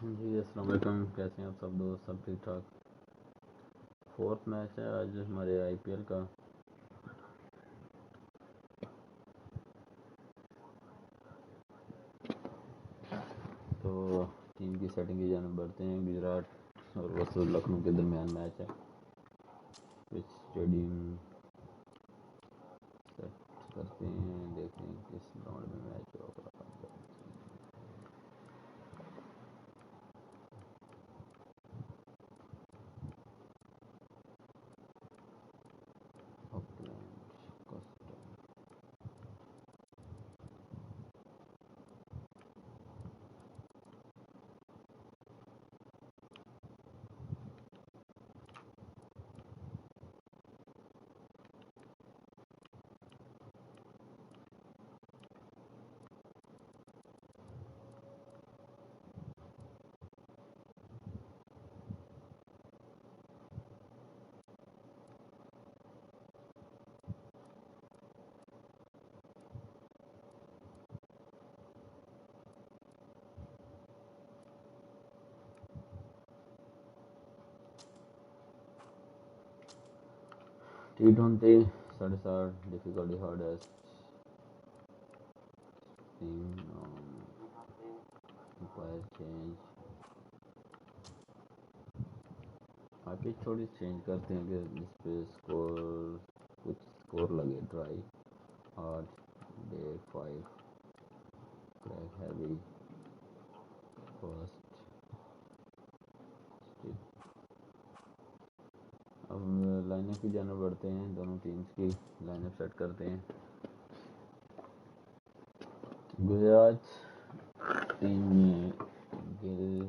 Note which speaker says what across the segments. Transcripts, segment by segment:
Speaker 1: जी अस्सलाम वालेकुम, कैसे हैं आप सब दोस्त? सब ठीक ठाक। फोर्थ मैच है आज हमारे आईपीएल का। तो टीम की सेटिंग की जानब बढ़ते हैं। गुजरात और वर्सेस लखनऊ के दरमियान मैच है। पिच स्टेडियम सेट करते हैं, देखते हैं किस ग्राउंड में मैच होगा। T20 7 difficulty hardest team umpire change। आप थोड़ी चेंज करते हैं कि जिस पे कुछ स्कोर लगे। Dry hard day 5 crack heavy first. अब लाइनअप की जानब बढ़ते हैं। दोनों टीम्स की लाइनअप सेट करते हैं। गुजरात टीम में गिल,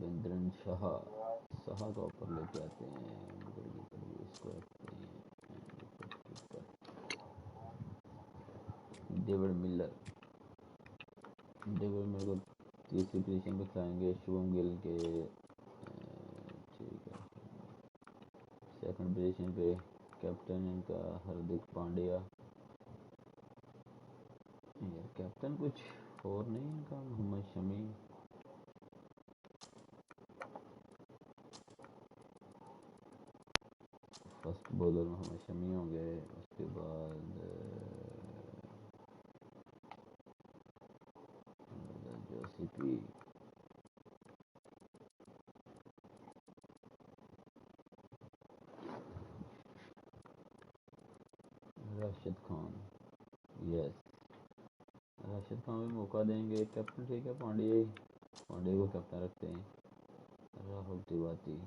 Speaker 1: बिंद्रन शाह को ऊपर लेके आते हैं। इसको रखते हैं डेविड मिलर को तीसरी पोजीशन पे खिलाएंगे। शुभम गिल के ठीक है। सेकंड पोजीशन पे कैप्टन इनका हार्दिक पांड्या। यार कैप्टन कुछ और नहीं इनका, मोहम्मद शमी। फर्स्ट बॉलर मोहम्मद शमी हो गए। उसके बाद जोसीपी, राशिद खान। यस, राशिद खान भी मौका देंगे। कैप्टन ठीक है, पांड्या को कैप्टन रखते हैं। Rahul Tripathi,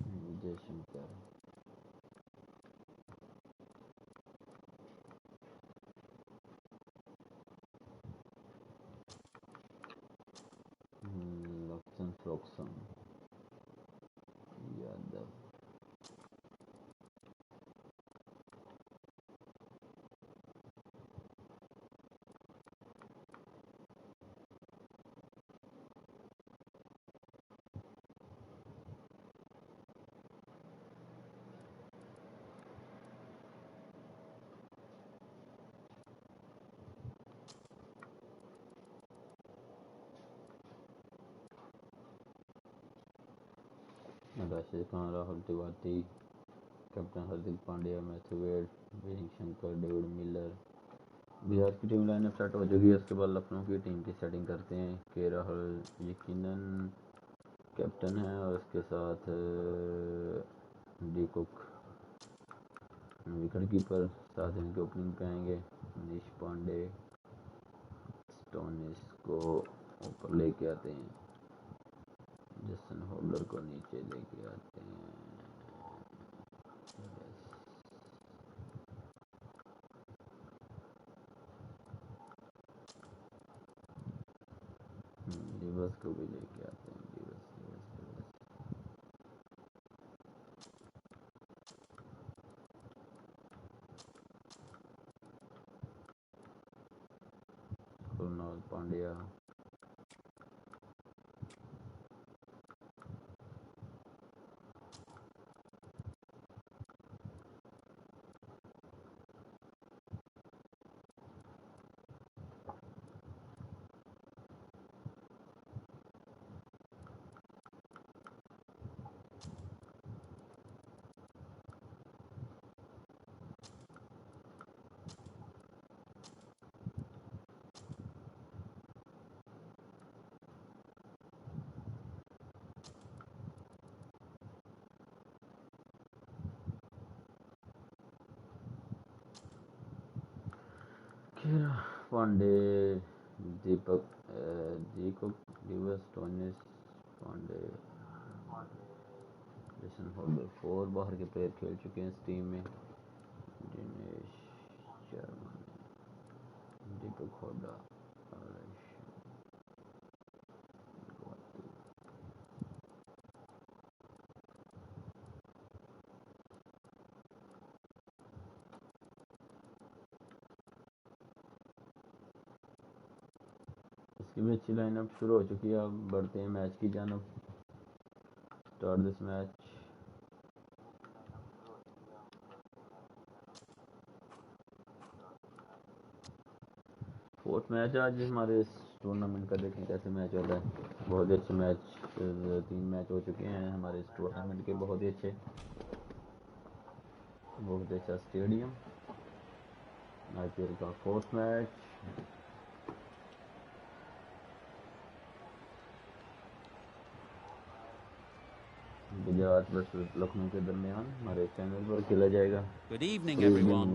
Speaker 1: Vijay Shankar, Lakshman Yadav. Rashid Khan, Rahul Tripathi, captain Hardik Pandya, Matthew Wade, Vijay Shankar, David Miller, Bihar की टीम लाइनअप सेट हो चुकी है। उसके बाद लखनऊ की टीम की सेटिंग करते हैं। के राहुल यकीनन कैप्टन है और उसके साथ डी कुक विकेट कीपर, साथ इनके ओपनिंग पे आएंगे मनीष पांडे। स्टोनिस को ऊपर लेके आते हैं, जसन होल्डर को नीचे लेके आते हैं। दिवस को भी लेके आते हैं। दिवस कुणाल पांड्या, पांडे, दीपक दीपक दिवस, टोनिस पांडे, जसन होल्डर 4 बाहर के प्लेयर खेल चुके हैं इस टीम में। दिनेश शर्मा, दीपक होडा, इसकी भी अच्छी लाइनअप शुरू हो चुकी है। अब बढ़ते हैं मैच की जानब। Start this match. Fourth match आज हमारे इस टूर्नामेंट का। देखें कैसे मैच होता है। बहुत ही अच्छे मैच, 3 मैच हो चुके हैं हमारे इस टूर्नामेंट के। बहुत ही अच्छे, बहुत अच्छा स्टेडियम। IPL का fourth match. Gujarat versus Lucknow के दरमियान हमारे चैनल पर खेला जाएगा।
Speaker 2: Good evening, everyone.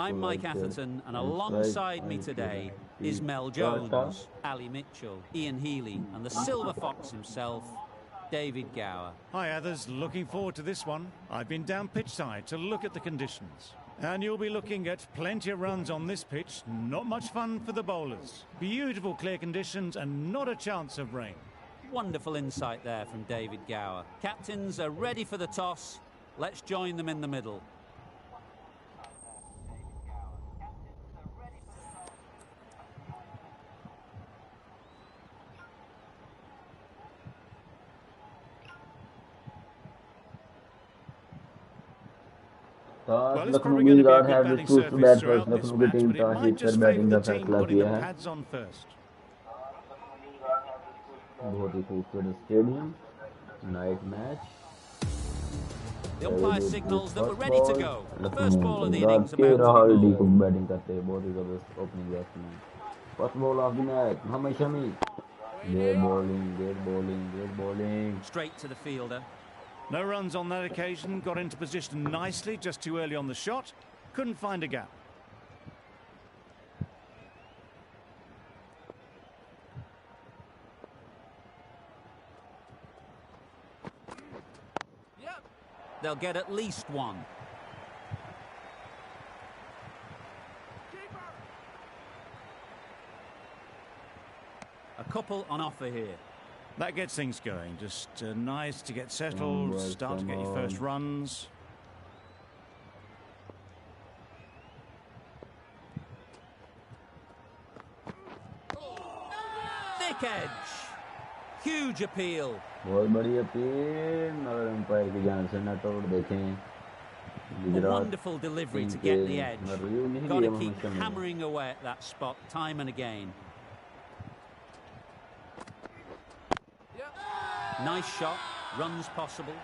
Speaker 2: I'm Mike Atherton, and alongside me today is Mel Jones, Ali Mitchell, Ian Healy, and the Silver Fox himself, David Gower.
Speaker 3: Hi, others. Looking forward to this one. I've been down pitch side to look at the conditions. And you'll be looking at plenty of runs on this pitch. Not much fun for the bowlers. Beautiful clear conditions and not a chance of rain.
Speaker 2: Wonderful insight there from David Gower. Captains are ready for the toss. Let's join them in the middle.
Speaker 3: Well, it's probably going to be a good batting surface throughout this match, but it might just favour the team putting the pads on first.
Speaker 1: बहुत ही खूबसूरत stadium, night match.
Speaker 2: The umpire signals that we're ready to go. The first ball of the innings
Speaker 1: के
Speaker 2: about
Speaker 1: Rahul
Speaker 2: to
Speaker 1: डी
Speaker 2: be
Speaker 1: कुक
Speaker 2: bowled.
Speaker 1: Batting करते हैं। बहुत ही जबरदस्त opening batsman. First ball of the match, Mohammed Shami. Great bowling, great bowling, great bowling.
Speaker 2: Straight to the fielder.
Speaker 3: No runs on that occasion. Got into position nicely, just too early on the shot. Couldn't find a gap.
Speaker 2: They'll get at least one. A couple on offer here.
Speaker 3: That gets things going. Just nice to get settled, start to get your first runs.
Speaker 2: Thick edge. Huge appeal.
Speaker 1: बहुत बड़ी appeal, मगर umpire की जान से not out. देखें
Speaker 2: A wonderful delivery to get the edge. Got to keep hammering away at that spot time and again. Nice shot, runs possible.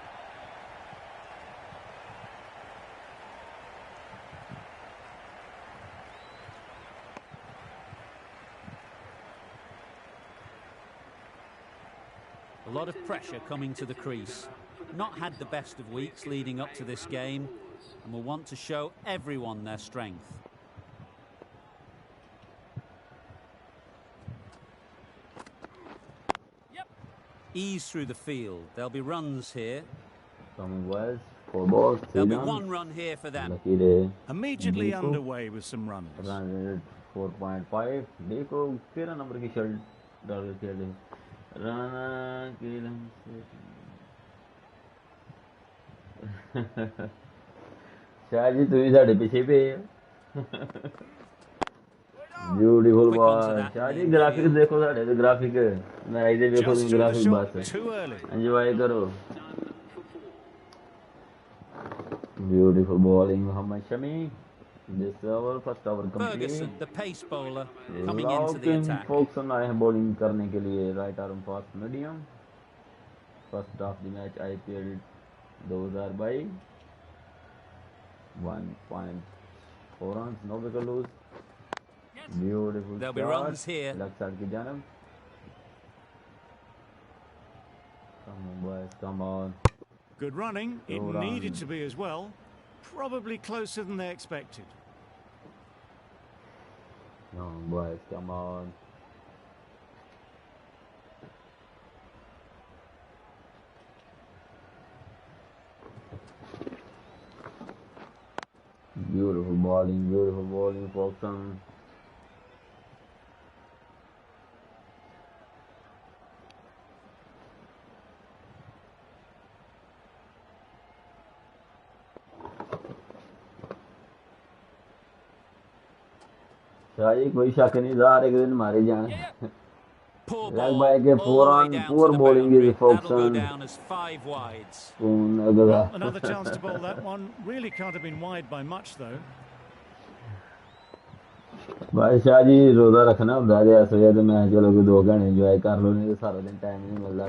Speaker 2: A lot of pressure coming to the crease. Not had the best of weeks leading up to this game and will want to show everyone their strength. Ease through the field. There'll be runs here.
Speaker 1: Coming west, 4 balls, 3
Speaker 2: There'll be
Speaker 1: runs.
Speaker 2: 1 run here for them.
Speaker 1: Lucky day.
Speaker 3: Immediately underway with some runs.
Speaker 1: Run rate 4.5. देखो तेरा number की shirt डाल के खेले. Rana Callum से. शायद तू ही साढ़े पीछे पे. Beautiful ball. शायद ग्राफिक्स देखो साढ़े तो ग्राफिक मैं इधर देखो तुम ग्राफिक बात है. एंजॉय करो. Beautiful bowling, Muhammad Shami. This over, first over complete.
Speaker 2: Ferguson, the pace bowler, coming into the attack.
Speaker 1: Ferguson आए हैं bowling करने के लिए. Right arm fast medium. First of the match IPL 2022. 1.4 runs, no wicket lose. Beautiful.
Speaker 2: There'll be runs here.
Speaker 1: Left side की जानब. Come on boys, come on.
Speaker 3: Good running. It needed to be as well. Probably closer than they expected.
Speaker 1: Come on, boys, come on. Beautiful bowling, Foxon. शायद कोई शक नहीं था एक दिन मारे जाना. Leg by के 4 on 4 bowling is Foxon.
Speaker 3: Another chance to bowl that one. Really can't have been wide by much though.
Speaker 1: भाई शायद ही रोजा रखना होता है ऐसे तो मैं चलो कि 2 घंटे एंजॉय कर लो नहीं तो सारा दिन टाइम नहीं मिलता.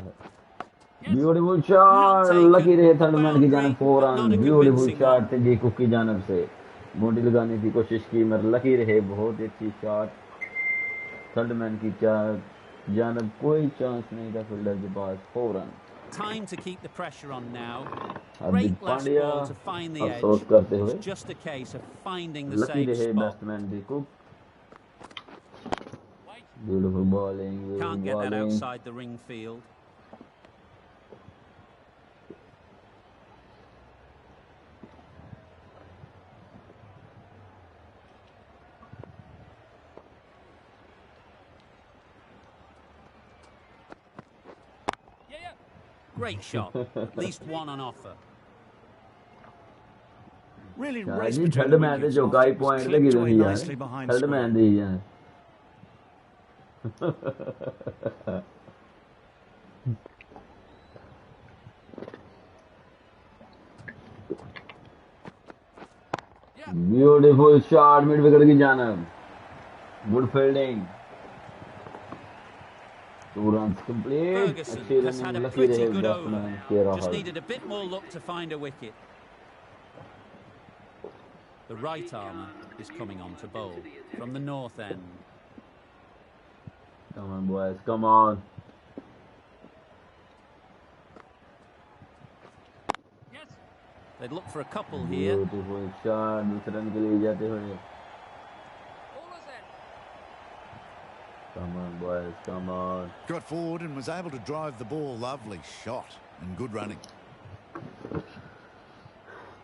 Speaker 1: Beautiful shot. लकी रहे थर्डमैन की जानब 4 रन. ब्यूटीफुल शॉट थे जी कुक की जानब से. बॉडी लगाने की कोशिश की मगर लकी रहे. बहुत अच्छी शॉट. थर्डमैन की जानब कोई चांस नहीं था फील्डर के पास. 4 run.
Speaker 2: Time to keep the pressure on now.
Speaker 1: Great
Speaker 2: last ball to find the edge.
Speaker 1: It's
Speaker 2: just a case of finding the
Speaker 1: lucky
Speaker 2: safe spot.
Speaker 1: Batsman D. Cook. Beautiful bowling.
Speaker 2: Can't get that outside the ring field. Great shot. At least 1 on offer.
Speaker 3: Really raced between
Speaker 1: third
Speaker 3: the
Speaker 1: man
Speaker 3: wickets.
Speaker 1: जो काई point लगी
Speaker 3: Clipped away
Speaker 1: रही
Speaker 3: nicely
Speaker 1: है.
Speaker 3: behind
Speaker 1: Third
Speaker 3: square.
Speaker 1: man दी है. Beautiful shot mid wicket की जानब. Good fielding. 2 runs complete.
Speaker 2: Ferguson has had a pretty good over. Just needed a bit more luck to find a wicket. The right armour is coming on to bowl from the north end.
Speaker 1: Come on, boys. Come on.
Speaker 2: They'd look for a couple here.
Speaker 1: Beautiful shot. दूसरे run के लिए जाते हुए. Come on, boys. Come on.
Speaker 4: Got forward and was able to drive the ball. Lovely shot and good running.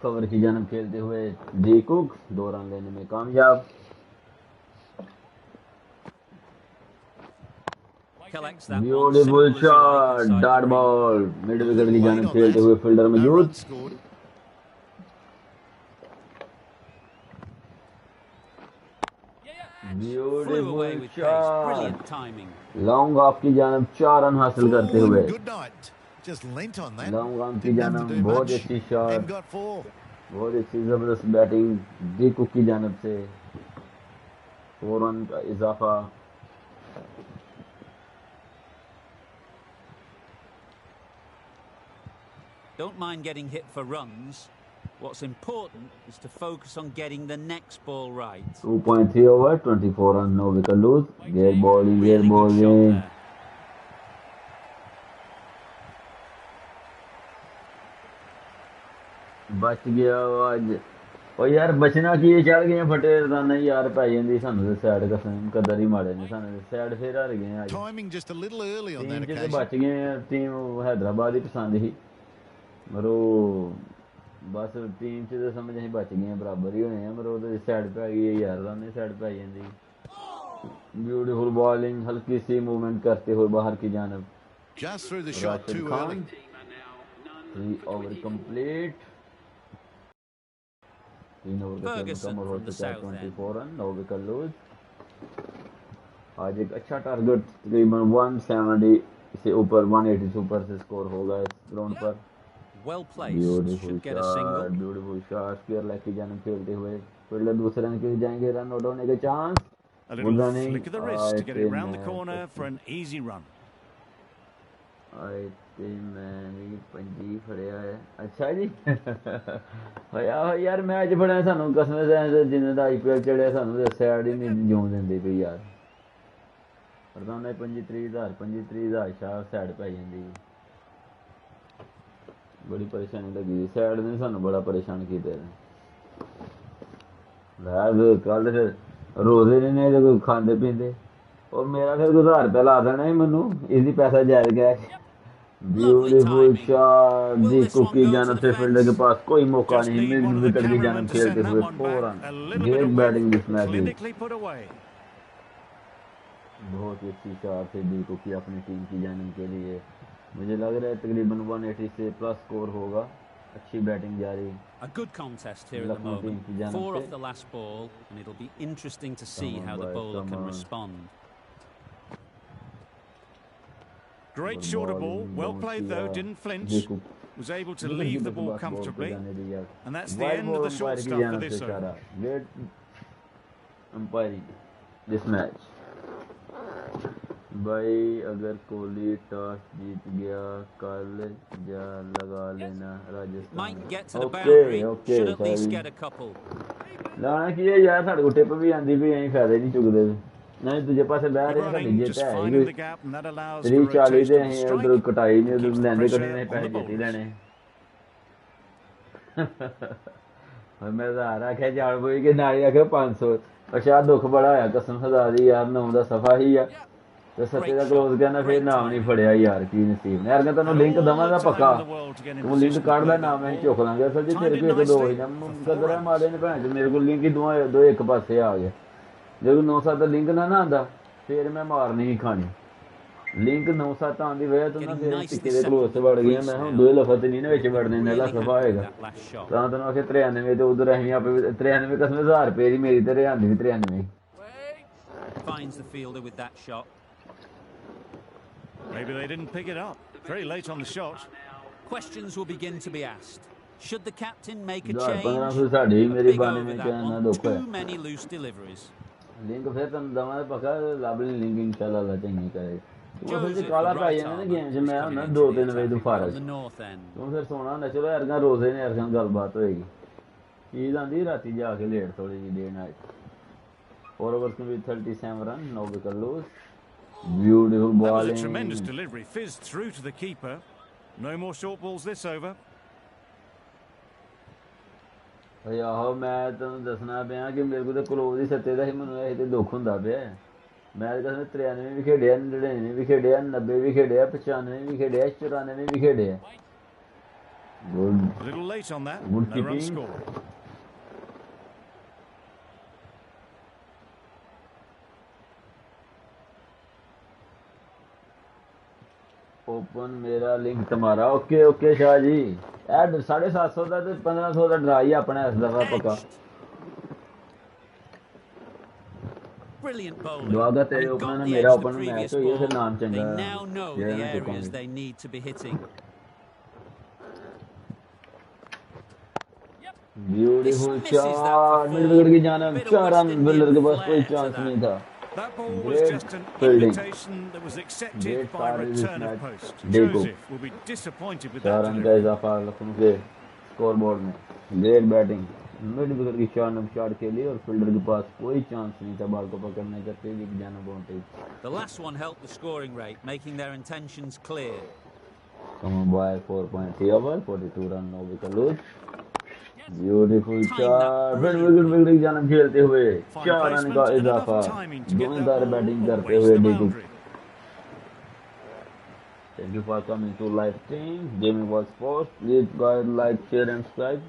Speaker 1: Cover की जानब खेलते हुए D cook 2 run लेने में कामयाब. Beautiful shot. Dart ball. Mid wicket की जानब खेलते हुए फील्डर मौजूद. Beautiful shot. Long off की जानब 4 रन हासिल करते हुए.
Speaker 4: Just lent on that.
Speaker 1: Long on की जानब बहुत अच्छी शॉट. बहुत अच्छी जबरदस्त बैटिंग डी कुक की जानब से. 4 रन का इजाफा.
Speaker 2: Don't mind getting hit for runs. What's important is to focus on getting the next ball right.
Speaker 1: 2.3 over, 24 runs, no wicket lose. Great bowling, great bowling. बच गया अज ओ यार बचना की चढ़ गए फटे रदाना यार पै जांदी सानू ते साइड कसम कदर ही माड़े ने सानू साइड फिर हार गए आज
Speaker 4: Timing just a little early on that
Speaker 1: team च
Speaker 4: occasion.
Speaker 1: बच गए टीम हैदराबाद ही पसंद ही मरो बस टीम च तो समझ असीं बच गए बराबर ही होने हैं मरो तो साइड पे आ गई यार रन साइड पे आ जाती ब्यूटीफुल बॉलिंग हल्की सी मूवमेंट करते हुए बाहर की जानब
Speaker 4: Just through the shot
Speaker 1: Rashid
Speaker 4: too
Speaker 1: Khan
Speaker 4: early.
Speaker 1: 3 over complete 3 over का खेल मुकम्मल हो चुका है 24 रन 9 विकेट लूज आज एक अच्छा टारगेट तकरीबन 170 से ऊपर 180 से ऊपर से स्कोर होगा इस ग्राउंड पर
Speaker 2: Well placed, should get a single.
Speaker 1: Beautiful shot square leg की जानब खेलते हुए फील्डर दूसरे रन के लिए जाएंगे रन आउट होने के chance
Speaker 3: A little flick of the wrist to get it round the corner for an easy run.
Speaker 1: आए ते मैंने पंजी फड़िया है अच्छा जी होया यार मैच फड़िया सानू कसम से जिन्हें दा IPL चढ़िया सानू ते साइड ही नहीं जोन देंदे पई यार प्रधान 25,000 शाह साइड पे जांदी बड़ी परेशानी लगी साइड ने सानू बड़ा परेशान कीते लाग कल फिर रोजे ने जो खांदे पींदे और मेरा फिर 1000 रुपया ला देना ही मैनू इजी पैसा जायज गया ब्यूटीफुल शॉट जी कुकी जानब से फील्डर के पास कोई मौका नहीं मिड विकेट की जानब खेलते हुए 4 रन ग्रेट बैटिंग इस मैच में बहुत ही अच्छी शॉट है डी कुकी अपनी टीम की जानब के लिए मुझे लग रहा है तकरीबन 180 से प्लस स्कोर होगा अच्छी बैटिंग जारी
Speaker 2: A good contest here at the moment 4 off the last ball and it'll be interesting to see how the bowler can respond.
Speaker 3: Great shorter ball, well played though, didn't flinch, was able to leave the ball comfortably, and that's the end of the short stuff for this over.
Speaker 1: Great umpiring this match. भाई अगर Kohli toss जीत गया कल जा लगा लेना Rajasthan okay लाना की है यार साडे को टिप भी आंदी भी अहीं फायदे नहीं चुकदे नहीं दूजे पासे बह रहे साडी जित है 340 ते अहीं उधर कटाई नहीं उधर लैंदे कटे ने पैसे जीती लेने और मैं ज़ारा आख्या जान बोई के नाली आखे 500 अच्छा दुख बड़ा होया कसम खुदा दी यार 9 दा सफा ही आ ਤੇ ਸੱਤੇ ਦਾ ਕਲੋਜ਼ ਕਰਨਾ ਫਿਰ ਨਾਮ ਨਹੀਂ ਫੜਿਆ ਯਾਰ ਕੀ ਨਸੀਬ ਨੇ ਯਾਰ ਮੈਂ ਤੈਨੂੰ ਲਿੰਕ ਦਵਾਂਗਾ ਪੱਕਾ ਤੂੰ ਲਿੰਕ ਕੱਢ ਲੈ ਨਾਮ ਮੈਂ ਝੁਕ ਲਾਂਗਾ ਅਸਲ ਜੀ ਤੇਰੇ ਕੋਲ ਇੱਕ ਦੋ ਹੀ ਨਾ ਕਦਰਾਂ ਮਾਰੇ ਨੇ ਭੈਣ ਮੇਰੇ ਕੋਲ ਲਿੰਕ ਹੀ ਦੋ ਇੱਕ ਪਾਸੇ ਆ ਗਿਆ ਜਦੋਂ 9-7 ਦਾ ਲਿੰਕ ਨਾ ਆਂਦਾ ਫਿਰ ਮੈਂ ਮਾਰ ਨਹੀਂ ਖਾਣੀ ਲਿੰਕ 9-7 ਆਂਦੀ ਵਜ੍ਹਾ ਤੋਂ ਨਾ ਫਿਰ ਟਿੱਕੇ ਦੇ ਕਲੋਜ਼ ਤੇ ਵੜ ਗਿਆ ਮੈਂ ਹੁਣ ਦੋ ਲਫ਼ਜ਼ ਨਹੀਂ ਨੇ ਵਿੱਚ ਵੜਨੇ ਨੇ ਲੱਖ ਸਫਾ ਹੋਏਗਾ ਤਾਂ ਤੈਨੂੰ ਆਖੇ 93 ਤੇ ਉਧਰ ਅਸੀਂ ਆਪੇ 93 ਕਸਮ 1000 ਰੁਪਏ ਦੀ ਮੇਰੀ ਤੇ ਰਿਆਂਦੀ ਵੀ 93
Speaker 2: finds the fielder with that shot.
Speaker 3: Maybe they didn't pick it up. Very late on the shot.
Speaker 2: Questions will begin to be asked. Should the captain make a
Speaker 1: change?
Speaker 2: Big over that one. Too many loose deliveries.
Speaker 1: Link फिर तुम दमाद पका लाबली link इंशाल्लाह ला चंगी करे वो फिर काला पाई जाने ना गेम च मैं ना 2-3 बजे तो फारग तू फिर सोना ना चलो यार रोजे ने यार गलबात होएगी चीज आंदी राती जाके लेट थोड़ी जी day night 4 overs with 37 run 9 wicket lose beautiful bowling
Speaker 3: that was a tremendous delivery fizzed through to the keeper no more short balls this over
Speaker 1: ਆਹੋ ਮੈਂ ਤੁਹਾਨੂੰ ਦੱਸਣਾ ਪਿਆ ਕਿ ਮੇਰੇ ਕੋਲ ਤਾਂ ਕਲੋਜ਼ ਹੀ ਸੱਤੇ ਦਾ ਹੀ ਮੈਨੂੰ ਇਹ ਤੇ ਦੁੱਖ ਹੁੰਦਾ ਪਿਆ ਮੈਂ ਤਾਂ 93 ਵੀ ਖੇਡਿਆ 99 ਵੀ ਖੇਡਿਆ 90 ਵੀ ਖੇਡਿਆ 95 ਵੀ ਖੇਡਿਆ 94 ਵੀ ਖੇਡਿਆ good
Speaker 3: little late on that
Speaker 1: good
Speaker 3: no run score
Speaker 1: open मेरा लिंक तुम्हारा okay okay Shah ji add 750 ਦਾ ਤੇ 1500 ਦਾ ਡਰਾ ਹੀ ਆਪਣਾ ਇਸ ਦਫਾ ਪੱਕਾ
Speaker 2: Brilliant bowling.
Speaker 1: ਦੁਆਗਾ ਤੇਰੇ ਓਪਨਰ ਨੇ ਮੇਰਾ ਓਪਨ ਮੈਚ ਹੋਇਆ ਫਿਰ ਨਾਮ ਚੰਗਾ
Speaker 2: They now know the areas they need to be hitting.
Speaker 1: Beautiful shot mid wicket की जानब 4 रन बॉलर के पास कोई चांस नहीं था
Speaker 3: That ball was just an invitation that was accepted by return of post. Joseph will be disappointed with that.
Speaker 1: 4 run का इजाफा लखनऊ के scoreboard में ग्रेट बैटिंग मिड विकेट की शॉट के लिए और फील्डर के पास कोई चांस नहीं था बॉल को पकड़ने का तेजी की जानब boundary
Speaker 2: The last one helped the scoring rate, making their intentions clear.
Speaker 1: Come on boy 4.3 over 42 run 9 wicket lose beautiful shot, फिर विकेट की जानब खेलते हुए 4 रन का इजाफा, धुआंधार बैटिंग करते हुए डीकू। Thank you for coming to live stream. Gaming was sports. Please guys like, share and subscribe.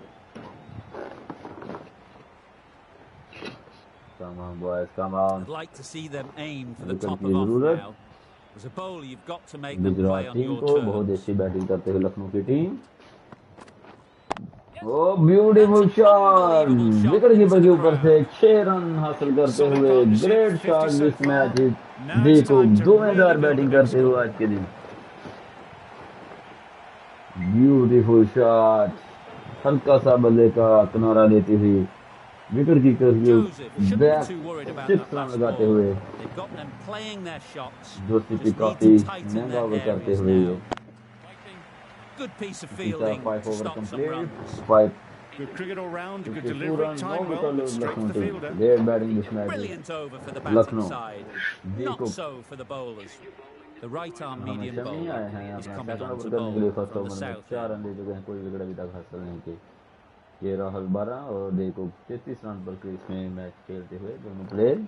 Speaker 1: Come on boys, come on.
Speaker 2: I'd like to see them aim for the
Speaker 1: wicket
Speaker 2: top
Speaker 1: की
Speaker 2: of off
Speaker 1: जरूरत।
Speaker 2: now. As a bowler, you've got to make them play
Speaker 1: Gujarat
Speaker 2: on
Speaker 1: team
Speaker 2: your
Speaker 1: को बहुत
Speaker 2: terms.
Speaker 1: अच्छी batting करते हुए लखनऊ की team. ओ beautiful shot, wicket keeper के ऊपर से 6 रन हासिल करते हुए great shot this match is देखो धुआंधार बैटिंग करते हुए आज के दिन। ब्यूटीफुल शॉट, हल्का सा बल्ले का किनारा लेती हुई विकेट कीपर के बैक 6 रन लगाते हुए दोस्ती की काफी महंगा ओवर करते हुए।
Speaker 2: Good piece of fielding.
Speaker 1: 5 over
Speaker 2: Stop some
Speaker 1: complete,
Speaker 2: runs.
Speaker 1: 5
Speaker 3: Good cricket all round, good
Speaker 1: 52
Speaker 3: delivery,
Speaker 1: run, no
Speaker 3: time well,
Speaker 1: wicket
Speaker 3: but
Speaker 1: lose
Speaker 3: straight for
Speaker 1: Lucknow
Speaker 3: the
Speaker 1: team.
Speaker 3: fielder.
Speaker 1: Great batting this match.
Speaker 2: Brilliant over for the batting
Speaker 1: Lucknow.
Speaker 2: side.
Speaker 1: देखो,
Speaker 2: Not so for the bowlers. The right arm medium
Speaker 1: हमेशा नहीं आए
Speaker 2: bowler
Speaker 1: हैं
Speaker 2: is
Speaker 1: अपना
Speaker 2: coming
Speaker 1: second
Speaker 2: on
Speaker 1: over
Speaker 2: to
Speaker 1: करने के लिए
Speaker 2: bowl
Speaker 1: first
Speaker 2: from the
Speaker 1: over में
Speaker 2: south
Speaker 1: 4
Speaker 2: end.
Speaker 1: रन दे चुके हैं, कोई विकेट अभी तक हासिल नहीं की। ये राहुल 12 और देखो 33 रन पर क्रीज में मैच खेलते हुए दोनों player.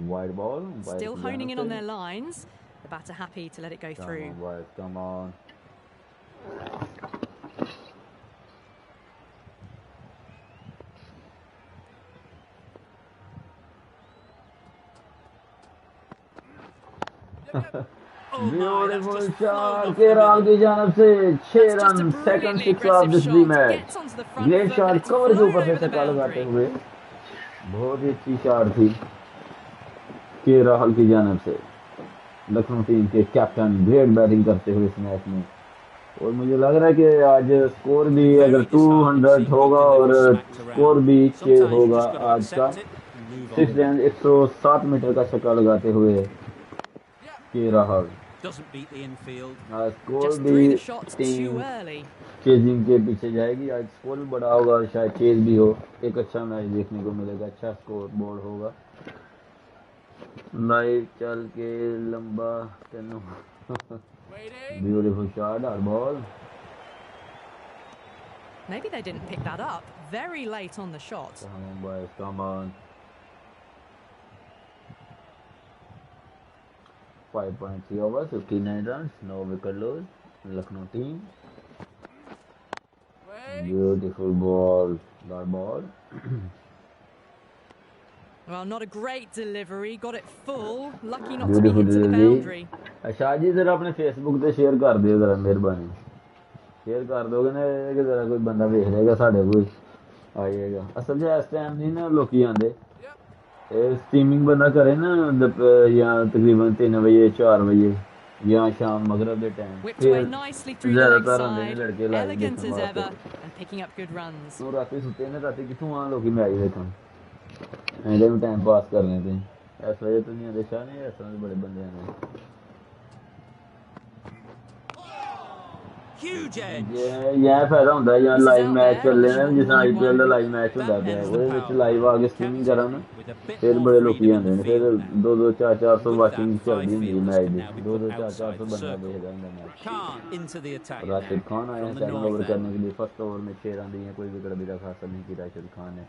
Speaker 1: Wide ball,
Speaker 5: Still honing in on their lines. The batter happy to let it go through.
Speaker 1: Come on. Beautiful shot, Kerala की जानब से 6 run, second 6 of this match. Great shot, cover के ऊपर से छक्का लगाते हुए बहुत ही अच्छी शॉट थी केरल की जानब से। लखनऊ टीम के कैप्टन ग्रेट बैटिंग करते हुए इस मैच में, और मुझे लग रहा है कि आज स्कोर भी अगर 200 होगा और स्कोर भी 6 होगा आज का। 6 रन 107 मीटर का छक्का लगाते हुए केरल स्कोर भी टीम चेजिंग के पीछे जाएगी। आज स्कोर भी बड़ा होगा और शायद चेज भी हो, एक अच्छा मैच देखने को मिलेगा, अच्छा स्कोर बोर्ड होगा। लाइव चल के लंबा तेनों ब्यूटीफुल शॉट और ball.
Speaker 5: Maybe they didn't pick that up very late on the shot.
Speaker 1: Come on boys, come on. 5.3 overs, 59 runs, no wicket loss. Lucknow team. Beautiful ball, that ball.
Speaker 5: Well, not a great delivery, got it full. Lucky not to be hit to the boundary.
Speaker 1: अच्छा जी, जरा अपने Facebook पे share कर दियो जरा, मेहरबानी share कर दोगे ना कि जरा कोई बंदा देख लेगा, साढ़े कोई आएगा। असल में इस टाइम नहीं ना लोग आते, स्ट्रीमिंग बंदा करे ना या तकरीबन 3 बजे 4 बजे या शाम मगरब के टाइम, फिर ज़्यादातर आते हैं लड़के लाइव देखने वास्ते। तो रात सुते ने, रात कितों आ लोग मैच देखन, एंडे में टाइम पास करने थे। इस वजह तो नहीं आते, शाह नहीं इस तरह बड़े बंदे हैं। यह फायदा होंदा है, लाइव मैच चल रहे हैं, जिस IPL का लाइव मैच होंदा है, वो लाइव आके स्ट्रीमिंग करा ना, फिर बड़े लोग आते हैं, फिर 2-2 400 वाचिंग चलती होंगी मैच दी, 2-2 400 बंदा देखदा होंदा मैच। राशिद खान आए हैं सेकंड ओवर करने के लिए, फर्स्ट ओवर में 6 रन दिए, कोई विकेट अभी तक हासिल नहीं की राशिद खान ने।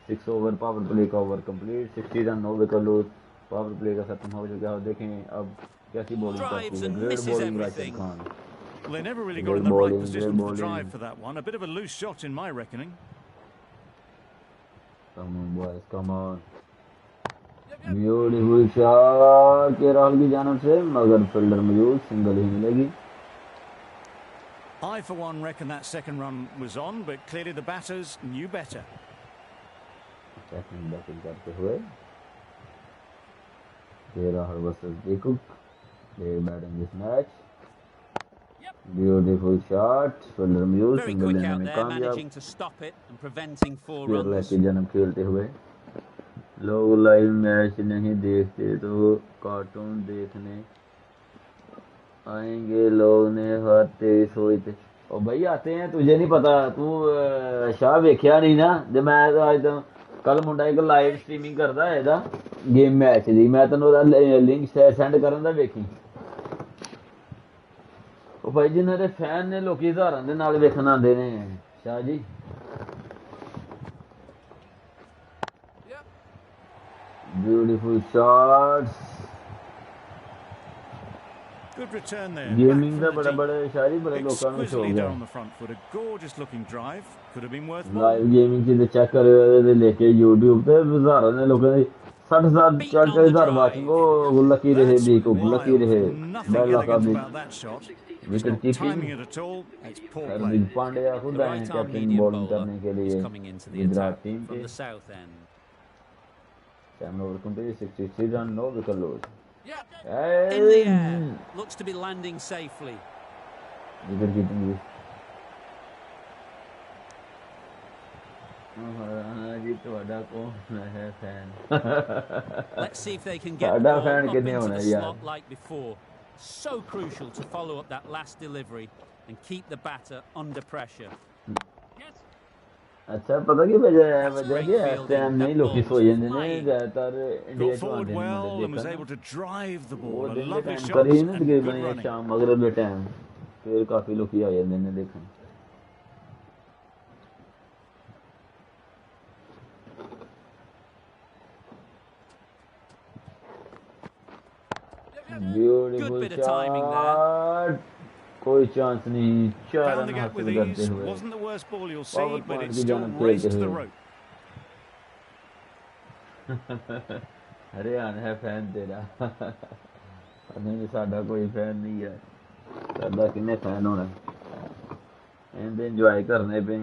Speaker 1: 6 ओवर पावर प्ले का over complete, 60 run, no wicket loss, power play का खत्म हो चुका है। देखें अब कैसी बॉलिंग करती है, great bowling Rashid Khan.
Speaker 3: Well, they never really got in the right position for the drive for that one. A bit of a loose shot in my reckoning.
Speaker 1: Come on boys, come on. Beautiful shot Kerala की जानब से, मगर fielder मौजूद, single ही मिलेगी।
Speaker 3: I for one reckon that second run was on, but clearly the batters knew better.
Speaker 1: Second batting करते हुए Kerala versus Dekuk, they batting this match. Beautiful shot, fielder मौजूद, single लेने में कामयाब। केरल की जानब खेलते हुए लोग लाइव मैच नहीं देखते तो कार्टून देखने आएंगे, लोग ने हाथ तेज सोचते। और भाई आते हैं, तुझे नहीं पता, तू शाह वेख्या नहीं ना, जब मैं आज तो कल मुंडा एक लाइव स्ट्रीमिंग करता है दा गेम मैच दी, मैं तेन लिंक सेंड करन दा वेखी। ਉਹ ਭਾਈ ਜਿਨ੍ਹਾਂ ਦੇ ਫੈਨ ਨੇ ਲੋਕੀ ਹਜ਼ਾਰਾਂ ਦੇ ਨਾਲ ਵੇਖਣ ਆਉਂਦੇ ਨੇ Shah ji. Beautiful shots.
Speaker 3: Good return there.
Speaker 1: Gaming
Speaker 3: Back
Speaker 1: the
Speaker 3: from the
Speaker 1: ਬੜਾ
Speaker 3: deep.
Speaker 1: ਸ਼ਾਇਰੀ ਬੜੇ ਲੋਕਾਂ ਨੂੰ ਸ਼ੌਕ
Speaker 3: Exquisitely
Speaker 1: ਹੈ।
Speaker 3: done on the front foot. A gorgeous looking drive. Could have been worth more.
Speaker 1: Live gaming ਚ ਚੈੱਕ ਕਰਿਓ ਇਹਦੇ ਲੈ ਕੇ YouTube ਤੇ ਹਜ਼ਾਰਾਂ ਨੇ ਲੋਕਾਂ ਦੀ 60,000 40,000 ਵਾਚਿੰਗ। ਉਹ ਲੱਕੀ ਰਹੇ
Speaker 3: That's
Speaker 1: ਵੀ ਕੋ ਲੱਕੀ
Speaker 3: wild.
Speaker 1: ਰਹੇ
Speaker 3: Nothing
Speaker 1: ਬੜਾ
Speaker 3: elegant
Speaker 1: ਕਾਬਿਲ
Speaker 3: about that shot. It's
Speaker 1: wicket
Speaker 3: not
Speaker 1: keeping.
Speaker 3: timing it at all. It's poor play.
Speaker 1: Hardik Pandya खुद
Speaker 2: The
Speaker 1: आए हैं
Speaker 2: right-arm
Speaker 1: captain
Speaker 2: medium
Speaker 1: bowling
Speaker 2: bowler
Speaker 1: करने के
Speaker 2: is
Speaker 1: लिए
Speaker 2: coming into the
Speaker 1: Gujarat
Speaker 2: attack
Speaker 1: team
Speaker 2: from
Speaker 1: के।
Speaker 2: the south end.
Speaker 1: 7 over complete, 63 run, no wicket loss।
Speaker 2: In the air, looks to be landing safely.
Speaker 1: Wicket keeping भी जी ਤੁਹਾਡਾ ਕੌਣ ਹੈ fan?
Speaker 2: Let's see if they can get the
Speaker 1: ਸਾਡਾ
Speaker 2: ball
Speaker 1: fan
Speaker 2: up
Speaker 1: ਕਿੰਨੇ
Speaker 2: into
Speaker 1: ਹੋਣਾ
Speaker 2: the
Speaker 1: ਯਾਰ?
Speaker 2: slot like before. So crucial to follow up that last delivery and keep the batter under pressure.
Speaker 1: ਅੱਛਾ ਪਤਾ ਕੀ ਵਜ੍ਹਾ ਹੈ? ਵਜ੍ਹਾ ਕੀ ਹੈ? ਇਸ ਟਾਈਮ ਨਹੀਂ ਲੋਕੀ ਸੋ ਜਾਂਦੇ ਨੇ ਜ਼ਿਆਦਾਤਰ ਇੰਡੀਆ
Speaker 3: Got
Speaker 1: ਚ
Speaker 3: forward
Speaker 1: ਆਉਂਦੇ ਨੇ
Speaker 3: well and was
Speaker 1: ਮੁੰਡੇ
Speaker 3: able to drive the
Speaker 1: ਦੇਖਣ।
Speaker 3: ball.
Speaker 1: ਉਹ
Speaker 3: A
Speaker 1: ਦਿਨ ਦੇ
Speaker 3: lovely
Speaker 1: ਟਾਈਮ
Speaker 3: shot
Speaker 1: ਕਰੀ ਨਾ
Speaker 3: and
Speaker 1: ਤਕਰੀਬਨ
Speaker 3: good running.
Speaker 1: ਸ਼ਾਮ ਮਗਰਬ ਦੇ ਟਾਈਮ ਫਿਰ ਕਾਫੀ ਲੋਕੀ ਆ ਜਾਂਦੇ ਨੇ ਦੇਖਣ।
Speaker 2: Good bit of timing there.
Speaker 1: कोई चांस नहीं। 4
Speaker 3: Found
Speaker 1: run
Speaker 3: the gap with
Speaker 1: हासिल करते
Speaker 3: ease.
Speaker 1: हुए
Speaker 3: Wasn't the worst ball you'll
Speaker 1: Power
Speaker 3: see, but
Speaker 1: point
Speaker 3: it
Speaker 1: की
Speaker 3: still
Speaker 1: जानत
Speaker 3: raced
Speaker 1: खेलते
Speaker 3: to the
Speaker 1: हुए।
Speaker 3: rope.
Speaker 1: हरियाणा है फैन तेरा। नहीं साडा कोई फैन नहीं है। साडा किन्ने फैन होना? इन्हें एंजॉय करने पे।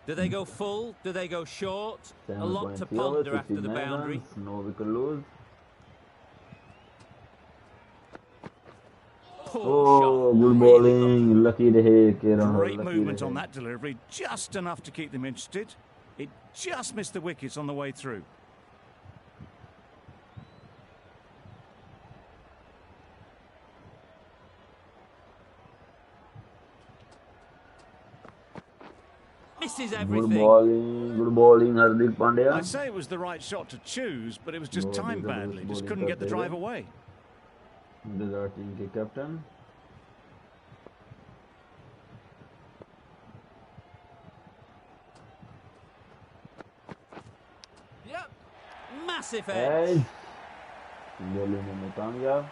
Speaker 2: Do they go full? Do they go short? A lot to
Speaker 1: 7.3
Speaker 2: ponder
Speaker 1: overs,
Speaker 2: after the
Speaker 1: 69
Speaker 2: boundary.
Speaker 1: runs, no wicket lose।
Speaker 2: Poor
Speaker 1: Oh,
Speaker 2: shot.
Speaker 1: good
Speaker 2: Really
Speaker 1: bowling, lucky rahe Kiran,
Speaker 3: Great
Speaker 1: lucky
Speaker 3: movement
Speaker 1: rahe।
Speaker 3: on that delivery, just enough to keep them interested. It just missed the wickets on the way through.
Speaker 2: Misses
Speaker 1: Good
Speaker 2: everything.
Speaker 1: bowling, Hardik Pandya।
Speaker 3: I'd say it was the right shot to choose, but it was just
Speaker 1: Bowling
Speaker 3: timed
Speaker 1: the best
Speaker 3: badly. Just
Speaker 1: bowling
Speaker 3: couldn't get the
Speaker 1: करते
Speaker 3: drive
Speaker 1: हुए।
Speaker 3: away.
Speaker 1: Gujarat team के captain.
Speaker 2: Massive edge.
Speaker 1: Bowling में कामयाब।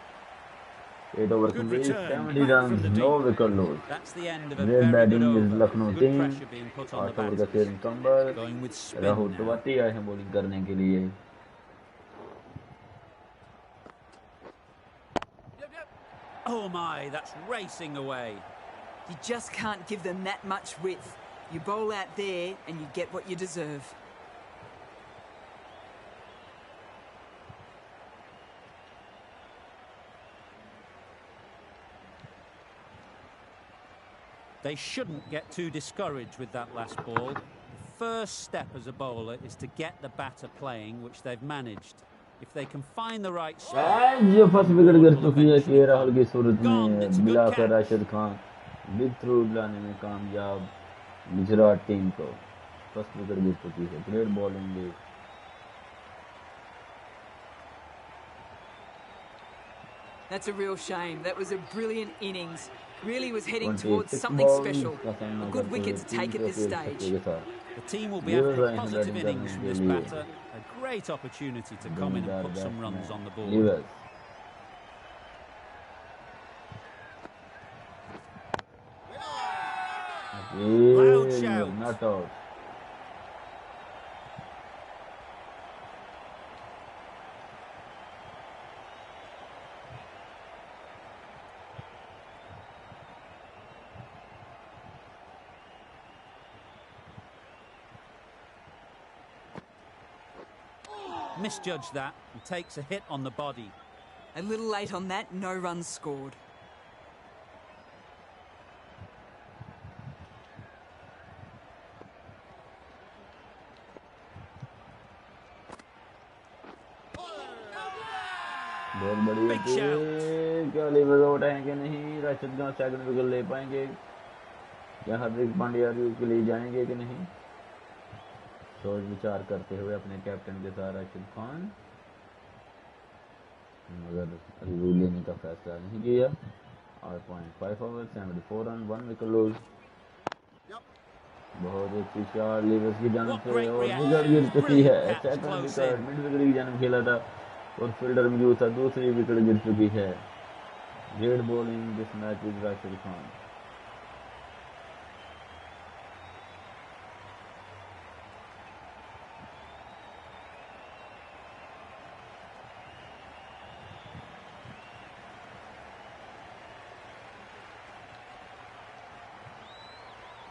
Speaker 1: 8 over
Speaker 3: Good
Speaker 1: complete,
Speaker 3: return,
Speaker 1: 70
Speaker 3: back from
Speaker 1: runs,
Speaker 3: the
Speaker 1: no
Speaker 3: deep.
Speaker 1: wicket loss।
Speaker 2: That's the end of a
Speaker 1: Great
Speaker 2: very good
Speaker 1: batting is
Speaker 2: over.
Speaker 1: Lucknow
Speaker 2: Good
Speaker 1: team।
Speaker 2: pressure being put on the
Speaker 1: 8 over का share
Speaker 2: batters.
Speaker 1: कम्बल।
Speaker 2: Going with spin
Speaker 1: Rahul
Speaker 2: now.
Speaker 1: Tiwari आए हैं bowling करने के लिए।
Speaker 2: Oh my, that's racing away.
Speaker 6: You just can't give them that much width. You bowl out there and you get what you deserve.
Speaker 2: They shouldn't get too discouraged with that last ball. The first step as a bowler is to get the batter playing, which they've managed. If they can find the right spot,
Speaker 1: ये first wicket गिर चुकी है के राहुल की सूरत
Speaker 2: Gone, it's a
Speaker 1: में
Speaker 2: good
Speaker 1: मिलाकर
Speaker 2: catch.
Speaker 1: Rashid Khan big through लाने में कामयाब गुजरात टीम को। फर्स्ट विकेट गिर चुकी है। Great bowling.
Speaker 6: That's a real shame. That was a brilliant innings. Really was heading
Speaker 1: 26
Speaker 6: towards something
Speaker 1: balls
Speaker 6: special.
Speaker 1: का सामना
Speaker 6: A good
Speaker 1: करते
Speaker 6: wicket
Speaker 1: हुए
Speaker 6: to take at this
Speaker 1: 300
Speaker 6: stage.
Speaker 1: के साथ।
Speaker 2: the team will be
Speaker 1: Yes,
Speaker 2: after
Speaker 1: I
Speaker 2: a
Speaker 1: am
Speaker 2: positive
Speaker 1: ready
Speaker 2: innings from this
Speaker 1: to leave.
Speaker 2: batter. A great opportunity to come in and
Speaker 1: दमदार
Speaker 2: put some
Speaker 1: batsman
Speaker 2: runs on the board.
Speaker 1: Levers.
Speaker 2: Loud shout.
Speaker 1: Not out।
Speaker 2: Misjudged that and takes a hit on the body.
Speaker 6: A little late on that, no runs scored.
Speaker 1: बहुत बढ़िया
Speaker 2: Big shout.
Speaker 1: क्या liver out है कि नहीं? Rashid Khan second wicket ले पाएंगे या हार्दिक पांड्या के लिए जाएंगे कि नहीं? सोच विचार करते हुए अपने कैप्टन के साथ राशिद खान मगर रूल लेने का फैसला नहीं किया। 8.5 ओवर 74 रन 1 विकेट लॉस। बहुत अच्छी शॉट लीवर्स की जानिब
Speaker 2: What
Speaker 1: से
Speaker 2: great
Speaker 1: और विकेट गिर
Speaker 2: reactions.
Speaker 1: चुकी है।
Speaker 2: Brilliant catch,
Speaker 1: second
Speaker 2: close
Speaker 1: wicket
Speaker 2: in.
Speaker 1: Mid wicket की जानिब खेला था और फील्डर मौजूद था। दूसरी विकेट गिर चुकी है। Great bowling this match is Rashid Khan.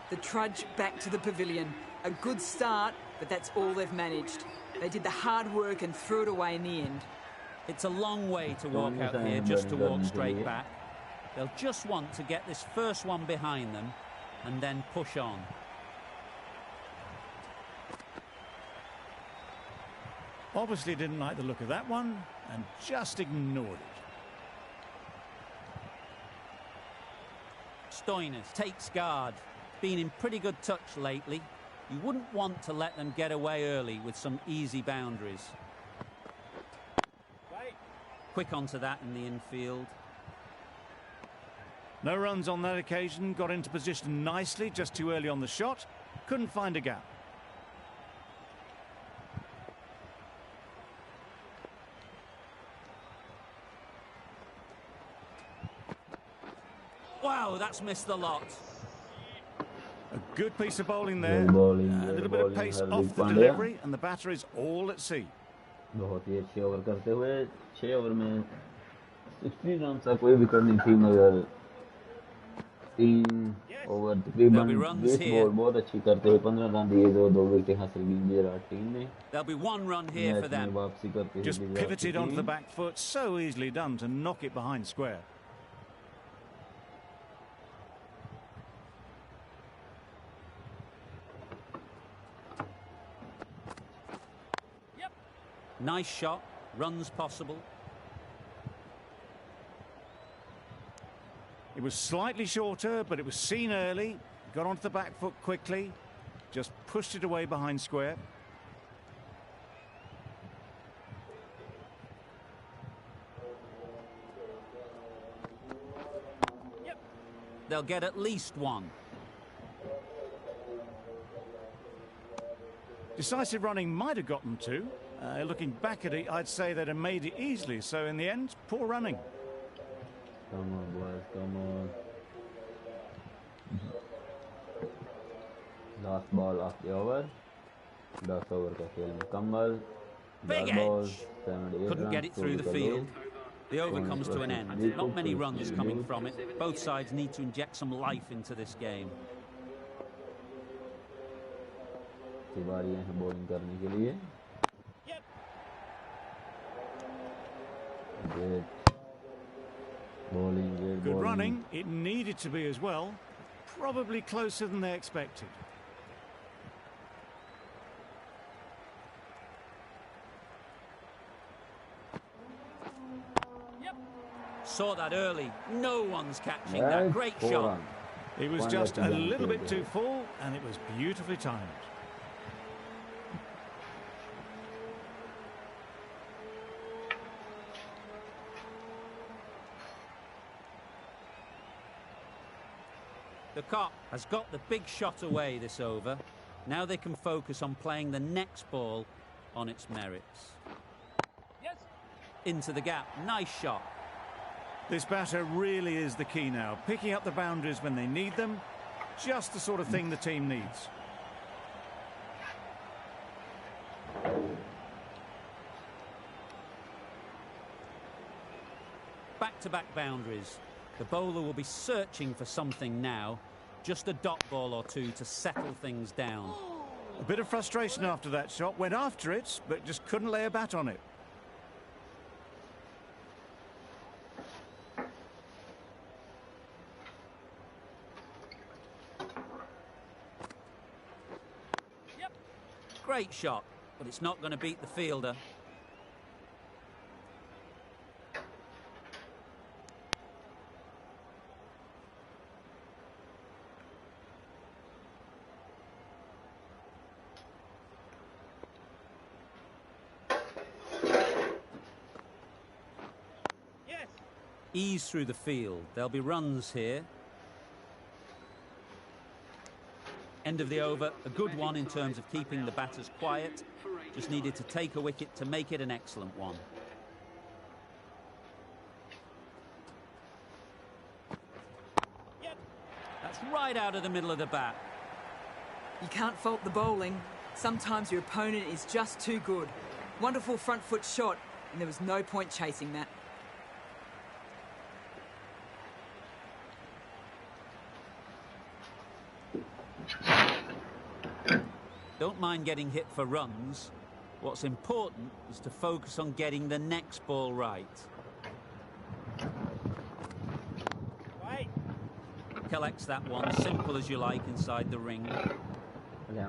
Speaker 6: The trudge back to the pavilion. A good start, but that's all they've managed. They did the hard work and threw it away in the end.
Speaker 2: It's a long way to walk out here just to walk straight back. They'll just want to get this first one behind them and then push on.
Speaker 3: Obviously didn't like the look of that one and just ignored it.
Speaker 2: Stoinis takes guard. Been in pretty good touch lately. You wouldn't want to let them get away early with some easy boundaries. Quick onto that in the infield.
Speaker 3: No runs on that occasion, got into position nicely just too early on the shot, couldn't find a gap.
Speaker 2: Wow, that's missed the lot.
Speaker 3: A good piece of bowling there.
Speaker 1: Bowling,
Speaker 3: A little bit of
Speaker 1: bowling,
Speaker 3: pace
Speaker 1: Hardik
Speaker 3: off the
Speaker 1: Pandya.
Speaker 3: delivery and the batter is all at sea.
Speaker 1: बहुत ही अच्छे over करते हुए 6 over में 60 run का कोई wicket नहीं थी मगर 3 ओवर तकरीबन 20 बॉल बहुत अच्छी करते हुए 15 रन दिए जो 2 विकेट हासिल की गुजरात टीम ने।
Speaker 2: There'll be one run here for them.
Speaker 1: वापसी करते हुए
Speaker 3: Just pivoted onto the back foot, so easily done to knock it behind square.
Speaker 2: Nice shot, runs possible.
Speaker 3: It was slightly shorter, but it was seen early, got onto the back foot quickly, just pushed it away behind square.
Speaker 2: They'll get at least one.
Speaker 3: Decisive running might have gotten two. Looking back at it, I'd say they'd have made it easily. So in the end, poor running.
Speaker 1: Come on, boys, come on. Last ball of the over. 10 over का खेल मुकम्मल.
Speaker 2: Big
Speaker 1: ball,
Speaker 2: edge.
Speaker 1: 78
Speaker 2: Couldn't get it through the field. The over comes to an end. Not many runs coming from it. Both sides need to inject some life into this game.
Speaker 1: तिवारियां हैं bowling करने के लिए। Great bowling, great
Speaker 3: Good
Speaker 1: bowling.
Speaker 3: running. It needed to be as well. Probably closer than they expected.
Speaker 2: Saw that early. No one's catching that. Great shot.
Speaker 3: It was just a little bit too full, and it was beautifully timed.
Speaker 2: The Cock has got the big shot away this over. Now they can focus on playing the next ball on its merits. Yes. Into the gap. Nice shot.
Speaker 3: This batter really is the key now. Picking up the boundaries when they need them. Just the sort of thing the team needs.
Speaker 2: Back-to-back boundaries. The bowler will be searching for something now. Just a dot ball or two to settle things down.
Speaker 3: A bit of frustration after that shot. Went after it, but just couldn't lay a bat on it.
Speaker 2: Great shot, but it's not going to beat the fielder. Ease through the field. There'll be runs here. End of the over. A good one in terms of keeping the batters quiet. Just needed to take a wicket to make it an excellent one. That's right out of the middle of the bat.
Speaker 6: You can't fault the bowling. Sometimes your opponent is just too good. Wonderful front foot shot, and there was no point chasing that.
Speaker 2: Don't mind getting hit for runs. What's important is to focus on getting the next ball right. Collects that one, simple as you like, inside the ring.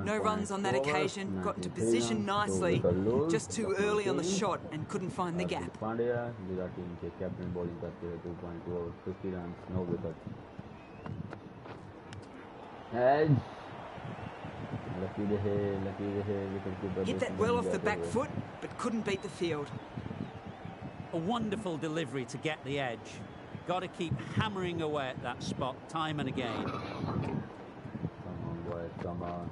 Speaker 6: No runs on that occasion, got into position nicely, just too early on the shot and couldn't find the gap.
Speaker 1: Pandya, Gujarat team के captain bowling करते हैं 2.2 over 50 runs, no wicket. Edge.
Speaker 6: Hit that well off the back foot, but couldn't beat the field.
Speaker 2: A wonderful delivery to get the edge. Got to keep hammering away at that spot time and again.
Speaker 1: Come on, boys, come on.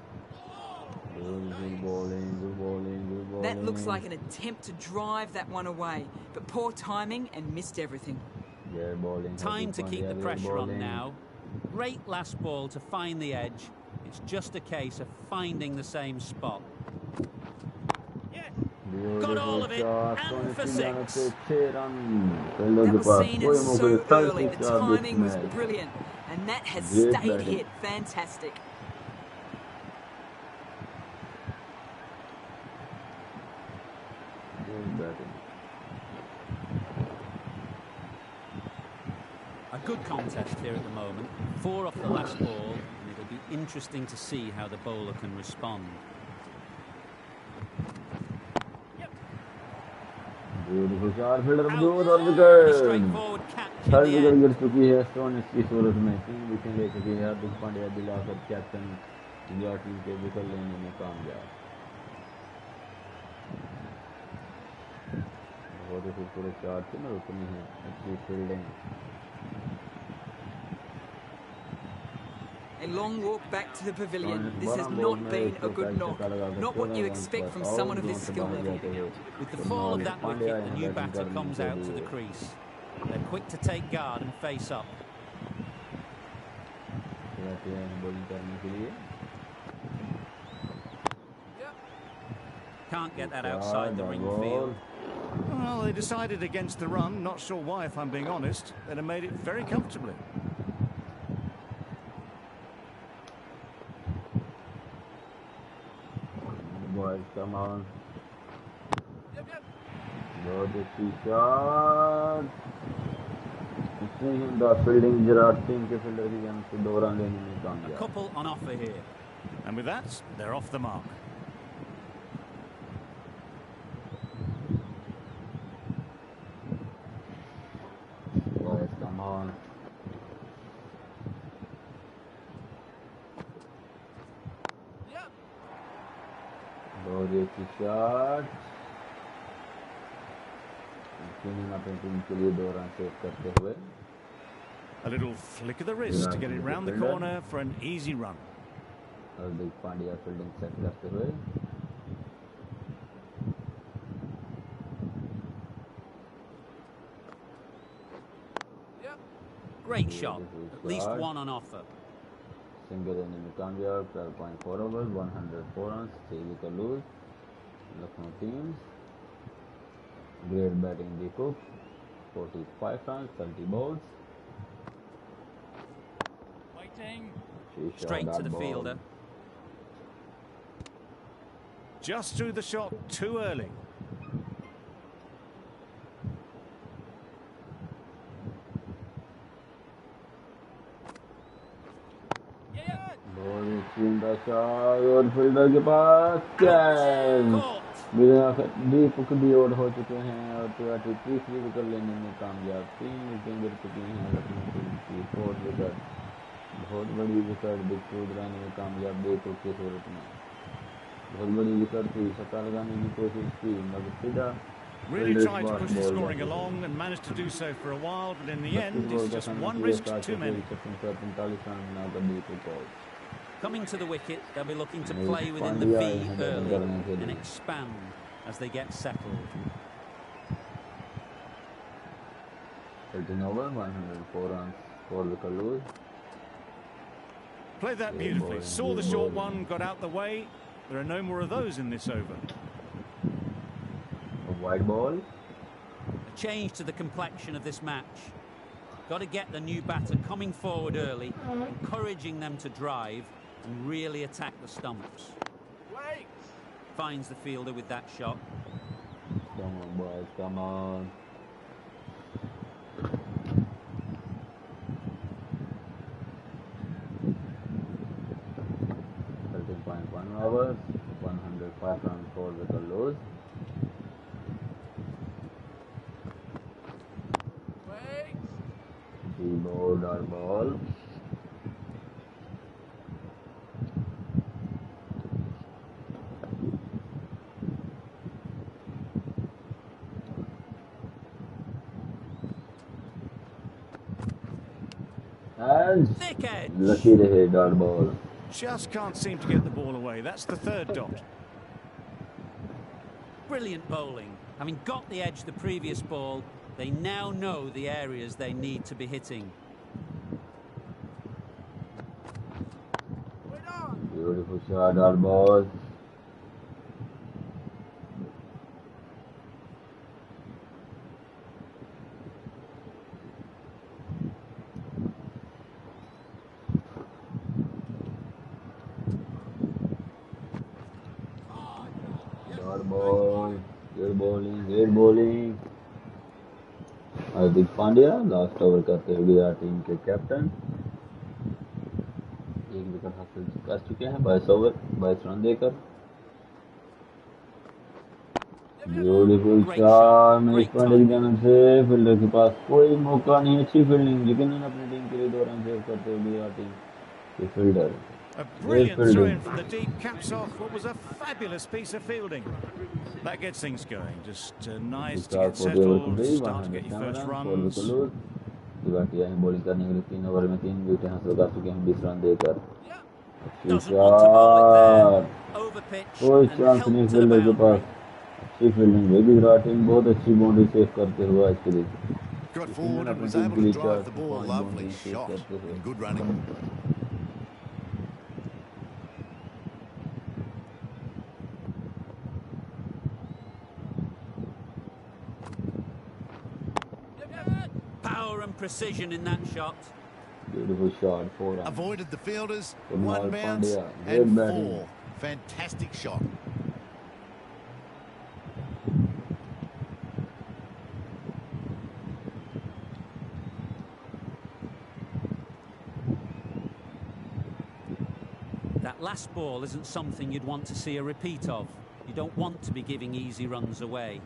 Speaker 1: Good bowling, good bowling, good bowling.
Speaker 6: That looks like an attempt to drive that one away, but poor timing and missed everything.
Speaker 1: Yeah, bowling.
Speaker 2: Time to keep the pressure on now. Great last ball to find the edge. It's just a case of finding the same spot. Got all of it, and for 6.
Speaker 6: That was seen as so early, the timing was brilliant, and that has stayed hit. Fantastic.
Speaker 2: A good contest here at the moment. 4 off the last ball, and it'll be interesting to see how the bowler can respond.
Speaker 1: Beautiful shot, fielder of wicket.
Speaker 2: Straightforward catch.
Speaker 1: Third wicket गिर चुकी है stone की सूरत में 3 wicket ले चुकी है हार्दिक पांड्या दिलाकर captain India team के विकेट लेने में कामयाब. बहुत ही खूबसूरत शॉट थी ना रुकनी है अच्छी fielding.
Speaker 6: A long walk back to the pavilion. This has not been a good knock. Not what you expect from someone of this skill level.
Speaker 2: With the fall of that wicket, the new batter comes out to the crease. They're quick to take guard and face up. Can't get that outside the ring field.
Speaker 3: Well, they decided against the run. Not sure why, if I'm being honest. They'd have made it very comfortably.
Speaker 1: Boys, come on. Beautiful shot. The fielding Gujarat team के fielder की जान से 2 run लेने में कामयाब.
Speaker 2: A couple on offer here.
Speaker 3: And with that, they're off the mark.
Speaker 1: Boys, come on. Beautiful shot. अपनी team के लिए 2 रन सेव करते हुए.
Speaker 3: A little flick of the wrist to get it round the corner for an easy run.
Speaker 1: Hardik Pandya fielding set करते हुए.
Speaker 2: Great shot. At least 1 on offer.
Speaker 1: Single लेने में कामयाब. 12.4 overs, 104 runs, 3 wicket lose. Lucknow teams. Great batting the Cook. 45 runs, 30 balls.
Speaker 2: Straight to the fielder.
Speaker 3: Just threw the shot too early.
Speaker 1: और fielder के पास catch. दीपक भी out हो चुके हैं और तीसरी विकेट लेने में कामयाब. 3 विकेट गिर चुकी हैं लखनऊ टीम की. 4th विकेट, बहुत बड़ी विकेट बिग लगाने में कामयाब दीपक की सूरत में. बहुत बड़ी विकेट थी, 7 लगाने की कोशिश की मगर सीधा
Speaker 3: Really tried to push the scoring along and managed to do so for a while, but in the end, it's just one risk too many.
Speaker 2: Coming to the wicket, they'll be looking to play within the V early and expand as they get settled.
Speaker 1: 13 over, 104 runs, 4 wicket lose.
Speaker 3: Played that beautifully. Saw the short one, got out the way. There are no more of those in this over.
Speaker 1: A wide ball.
Speaker 2: A change to the complexion of this match. Got to get the new batter coming forward early, encouraging them to drive and really attack the stumps. Finds the fielder with that shot.
Speaker 1: Come on, boys, come on. Overs, 105 runs, 4 wicket lose. Keyboard or ball. And
Speaker 2: Thick edge.
Speaker 1: lucky rahe dot ball.
Speaker 3: Just can't seem to get the ball away. That's the third dot.
Speaker 2: Brilliant bowling. Having got the edge the previous ball, they now know the areas they need to be hitting.
Speaker 1: Beautiful shot, dot ball. Great bowling. Hardik Pandya last over करते हुए Gujarat team के captain. एक wicket हासिल कर चुके हैं 22 over 22 run देकर। Beautiful shot Manish Pandey की जानब से। फील्डर के पास कोई मौका नहीं। अच्छी फील्डिंग, यकीनन अपनी टीम के लिए 2 रन सेव करते हुए गुजरात टीम के fielder.
Speaker 3: A brilliant throw in from the deep, caps off what was a fabulous piece of fielding. That gets things going. Just nice to get settled, start to get your first runs.
Speaker 1: Bowling करने के लिए 3 over में 3 wicket हासिल कर चुके हैं 20 run देकर।
Speaker 2: Doesn't want to bowl it there. Over pitch
Speaker 1: कोई
Speaker 2: and
Speaker 1: चांस
Speaker 2: help
Speaker 1: नहीं
Speaker 2: to the
Speaker 1: फील्डर के पास।
Speaker 2: boundary.
Speaker 1: अच्छी फील्डिंग है गुजरात टीम, बहुत अच्छी बाउंड्री सेव करते हुए आज के लिए।
Speaker 4: Got forward and was able to drive the ball. Lovely shot and good running.
Speaker 2: Power and precision in that shot.
Speaker 1: Beautiful shot, 4 runs.
Speaker 4: Avoided the fielders,
Speaker 1: Kunal
Speaker 4: 1 bounce
Speaker 1: Pandya,
Speaker 4: and
Speaker 1: great
Speaker 4: 4. Fantastic shot.
Speaker 2: That last ball isn't something you'd want to see a repeat of. You don't want to be giving easy runs away.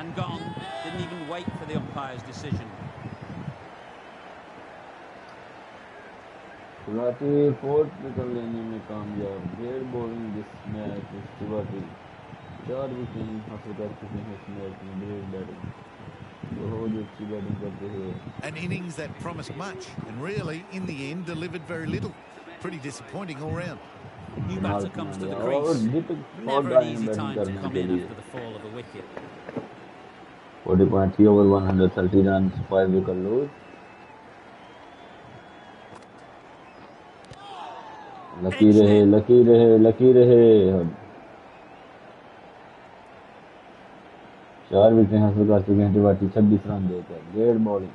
Speaker 2: And gone. Didn't even wait for the umpire's decision.
Speaker 1: Gujarati 4th wicket लेने में कामयाब। Great bowling this match Gujarati 4 wicket हासिल कर चुके हैं इस match में। Great batting, बहुत अच्छी बैटिंग करते हुए।
Speaker 4: An innings that promised much and really, in the end, delivered very little. Pretty disappointing all round.
Speaker 2: New batter comes to the crease. Never an easy time to come in after the fall of a wicket.
Speaker 1: 40.3 over 130 runs, 5 wicket lose. Lucky रहे, lucky रहे, lucky रहे। 4 wicket हासिल कर चुके हैं टी20 26 run देकर। Great bowling,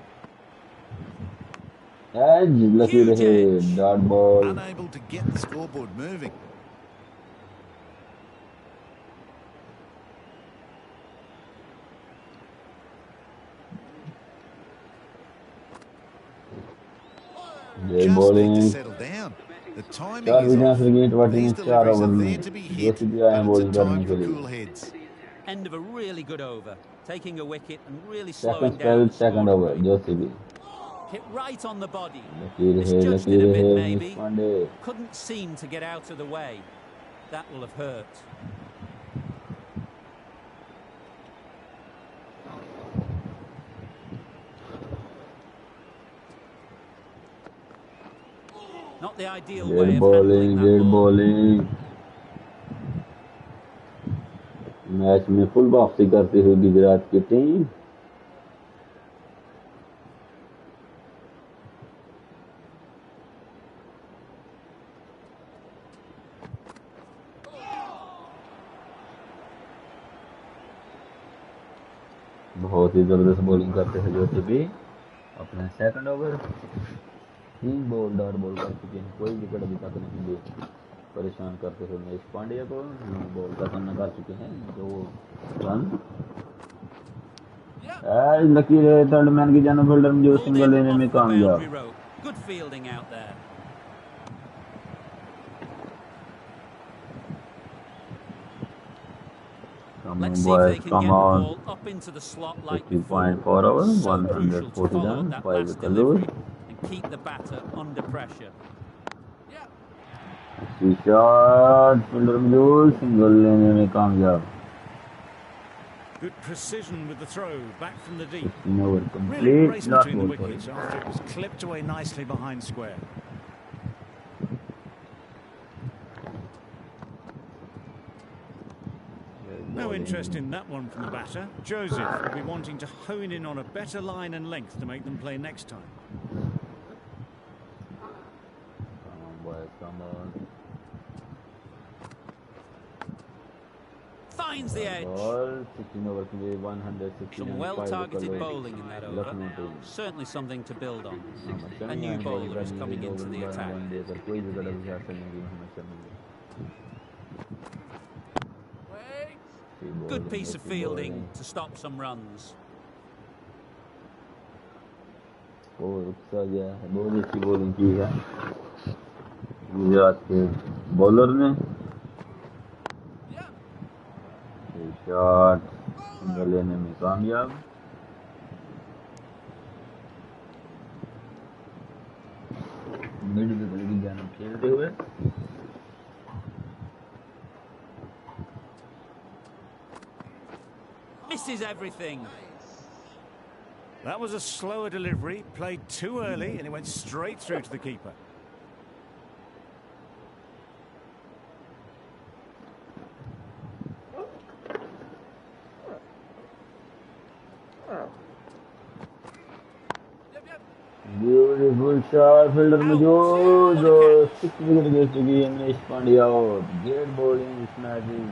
Speaker 1: as lucky रहे, dot ball.
Speaker 4: Unable to get the scoreboard moving.
Speaker 1: Great
Speaker 4: Just
Speaker 1: bowling।
Speaker 4: need to settle down. The timing
Speaker 1: 4
Speaker 4: is
Speaker 1: wicket
Speaker 4: off.
Speaker 1: हासिल किए टी20 में
Speaker 4: These
Speaker 1: 4
Speaker 4: deliveries
Speaker 1: ओवर
Speaker 4: are
Speaker 1: में।
Speaker 4: there to be hit,
Speaker 1: Joshi भी आए हैं
Speaker 4: but
Speaker 1: bowling
Speaker 4: it's a
Speaker 1: करने
Speaker 4: time
Speaker 1: के
Speaker 4: for
Speaker 1: लिए।
Speaker 4: cool heads.
Speaker 2: End of a really good over. Taking a wicket and really
Speaker 1: Second
Speaker 2: slowing
Speaker 1: spell,
Speaker 2: down.
Speaker 1: second over, Joshi भी।
Speaker 2: Hit right on the body.
Speaker 1: Lucky रहे,
Speaker 2: Misjudged
Speaker 1: lucky
Speaker 2: it a
Speaker 1: रहे
Speaker 2: bit
Speaker 1: Manish
Speaker 2: maybe.
Speaker 1: Pandey.
Speaker 2: Couldn't seem to get out of the way. That will have hurt. Not the ideal way of handling that ball.
Speaker 1: Match में full वापसी करते हुए गुजरात की team. बहुत ही जबरदस्त बॉलिंग करते हैं जो भी अपना second over 3 ball dot ball कर चुके हैं, कोई विकेट अभी तक नहीं दे परेशान करते हुए मनीष पांड्या को 9 बॉल का सामना कर चुके हैं, 2 रन। लकी रहे थर्ड मैन की जान फील्डर जो सिंगल लेने में कामयाब।
Speaker 2: Good fielding out there. Let's see if they can get the ball up into the slot like before.
Speaker 1: 50.4 overs,
Speaker 2: So crucial to
Speaker 1: 140
Speaker 2: follow
Speaker 1: runs,
Speaker 2: that
Speaker 1: 5
Speaker 2: last
Speaker 1: wicket
Speaker 2: delivery
Speaker 1: lose.
Speaker 2: and keep the batter under pressure.
Speaker 1: Shot fielder मौजूद, single लेने में कामयाब।
Speaker 3: Good precision with the throw back from the deep.
Speaker 1: 16 over
Speaker 3: Really
Speaker 1: complete,
Speaker 3: racing
Speaker 1: last
Speaker 3: between the
Speaker 1: ball for
Speaker 3: wickets
Speaker 1: him।
Speaker 3: after it was clipped away nicely behind square. No interest in that one from the batter. Joseph will be wanting to hone in on a better line and length to make them play next time.
Speaker 1: Come on, boys, come on.
Speaker 2: Finds the edge.
Speaker 1: Ball, 16 over के लिए 160
Speaker 2: Some well-targeted bowling in that over. Certainly something to build on. A new bowler is coming into the attack.
Speaker 1: कोई wicket अभी हासिल नहीं की मोहम्मद शमी ने।
Speaker 2: Good piece of fielding to stop some runs.
Speaker 1: बहुत अच्छी बॉलिंग की है गुजरात के बॉलर ने। शॉट सिंगल लेने में कामयाब। मिड विकेट की जानिब खेलते हुए
Speaker 2: Misses everything.
Speaker 3: That was a slower delivery, played too early, and it went straight through to the keeper.
Speaker 1: Beautiful shot, fielder मौजूद और 6 विकेट गिर चुकी है मनीष पांड्या और ग्रेट बॉलिंग स्नैचिंग।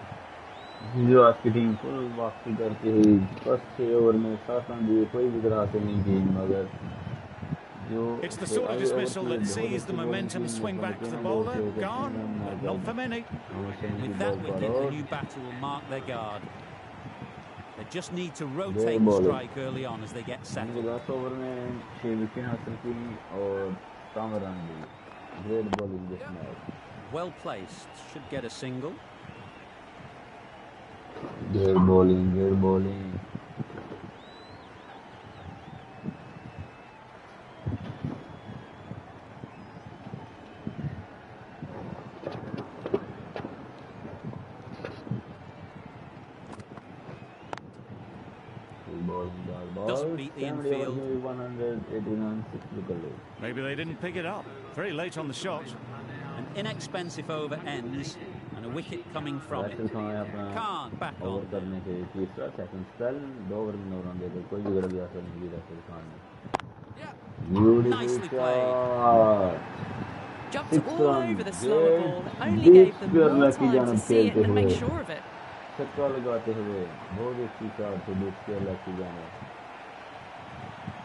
Speaker 1: गुजरात की टीम फुल वापसी करती हुई फर्स्ट 6 ओवर में 7 रन दिए, कोई विकेट हासिल नहीं की, मगर
Speaker 3: It's the sort of dismissal that sees the momentum swing back to the bowler. Gone, but not for many.
Speaker 2: With that wicket, the new batter will mark their guard. They just need to rotate the strike early on as they get settled.
Speaker 1: 10 over में 6 wicket हासिल की और 7 run दिए। Great bowling this match.
Speaker 2: Well placed, should get a single.
Speaker 1: Great bowling, great bowling.
Speaker 2: Doesn't beat the infield.
Speaker 1: 189, 6 wicket loss.
Speaker 3: Maybe they didn't pick it up. Very late on the shot.
Speaker 2: An inexpensive over ends and a wicket coming from it. Khan back on.
Speaker 1: Over करने के तीसरा second spell 2 over में 9 run देकर कोई wicket भी हासिल नहीं किया रशीद खान ने।
Speaker 2: Nicely played.
Speaker 5: Jumped all over the slower ball. Only gave them more time to see it and make sure of it.
Speaker 1: छक्का लगाते हुए बहुत अच्छी शॉट से बीच के लकी जाने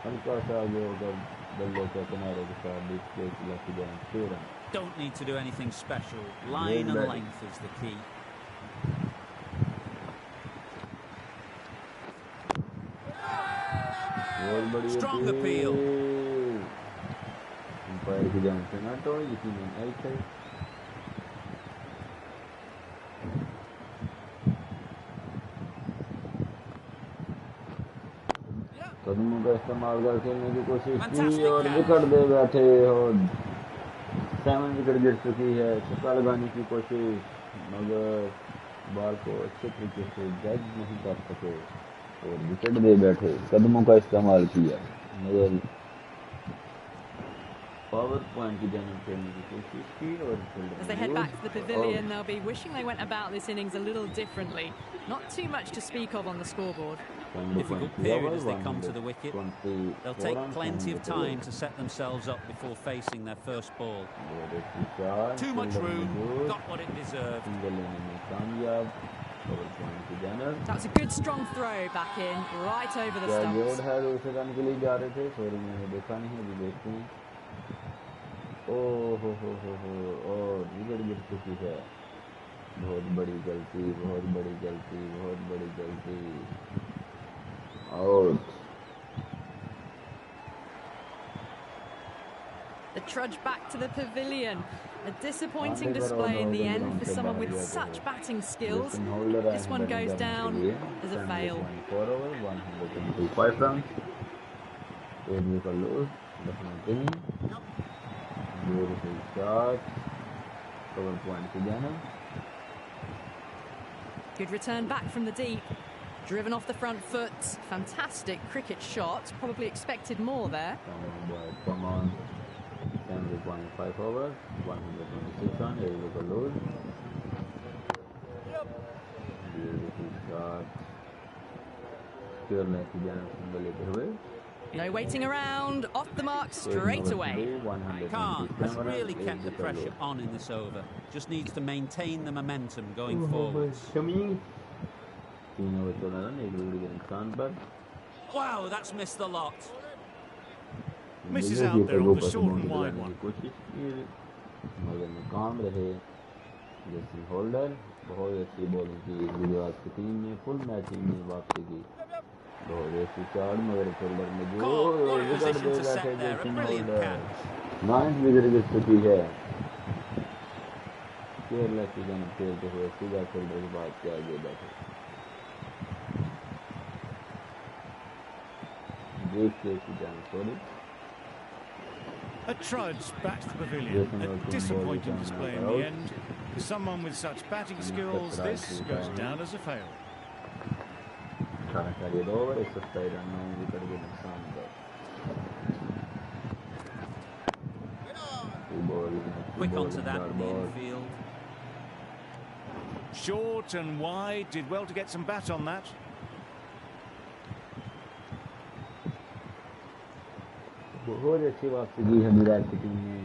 Speaker 1: हल्का सा आगे होकर बल्ले के किनारे के साथ बीच के लकी जाने 6 run.
Speaker 2: Don't need to do anything special. Line and length is the key. Strong appeal.
Speaker 1: Umpire की जान से ना तो यकीनन आउट है। कदमों का इस्तेमाल कर खेलने की कोशिश की और विकेट दे बैठे और 7 विकेट गिर चुकी है। छक्का लगाने की कोशिश मगर बॉल को अच्छे तरीके से जज नहीं कर सके और विकेट दे बैठे। कदमों का इस्तेमाल किया मगर पावर पॉइंट की जानिब खेलने की कोशिश की और
Speaker 5: As they head back to the pavilion, they'll be wishing they went about this innings a little differently. Not too much to speak of on the scoreboard.
Speaker 2: Difficult period as they come to the wicket. They'll take plenty of time to set themselves up before facing their first ball.
Speaker 4: Too much room, got what it deserved.
Speaker 5: That's a good strong throw back in, right over the stumps.
Speaker 1: है दूसरे run के लिए जा रहे थे, sorry मैंने देखा नहीं, अभी देखते हैं। ओह हो और विकेट गिर चुकी है। बहुत बड़ी गलती, बहुत बड़ी गलती, बहुत बड़ी गलती। Out.
Speaker 5: The trudge back to the pavilion. A disappointing display in the end for someone with such batting skills. This one goes down as a fail.
Speaker 1: 125 runs. 8 wicket loss. Beautiful shot. Cover point to Ghana.
Speaker 5: Good return back from the deep. Driven off the front foot. Fantastic cricket shot. Probably expected more there.
Speaker 1: Come on. 10.5 overs, 126 runs, 8 wicket loss. Beautiful shot. Careless की जानिब single लेते हुए.
Speaker 5: No waiting around, off the mark straight away.
Speaker 2: Khan has really kept the pressure on in this over. Just needs to maintain the momentum going forwards. Wow, that's missed the lot.
Speaker 3: Misses out there on the short and wide one.
Speaker 1: मगर नाकाम रहे जैसी holder. बहुत अच्छी bowling की गुजरात की team ने, full match में वापसी की। बहुत अच्छी चार्ज मगर होल्डर में जो विकेट दे बैठे जैसी होल्डर। 9th विकेट गिर चुकी है। केरला की जानिब खेलते हुए सीधा होल्डर के बाद के आगे बैठे। देखिए की जानिब sorry.
Speaker 3: A trudge back to the pavilion. A disappointing display in the end. For someone with such batting skills, this goes down as a fail.
Speaker 2: Quick onto that in the infield.
Speaker 3: Short and wide, did well to get some bat on that.
Speaker 1: बहुत अच्छी वापसी की है विराट की team ने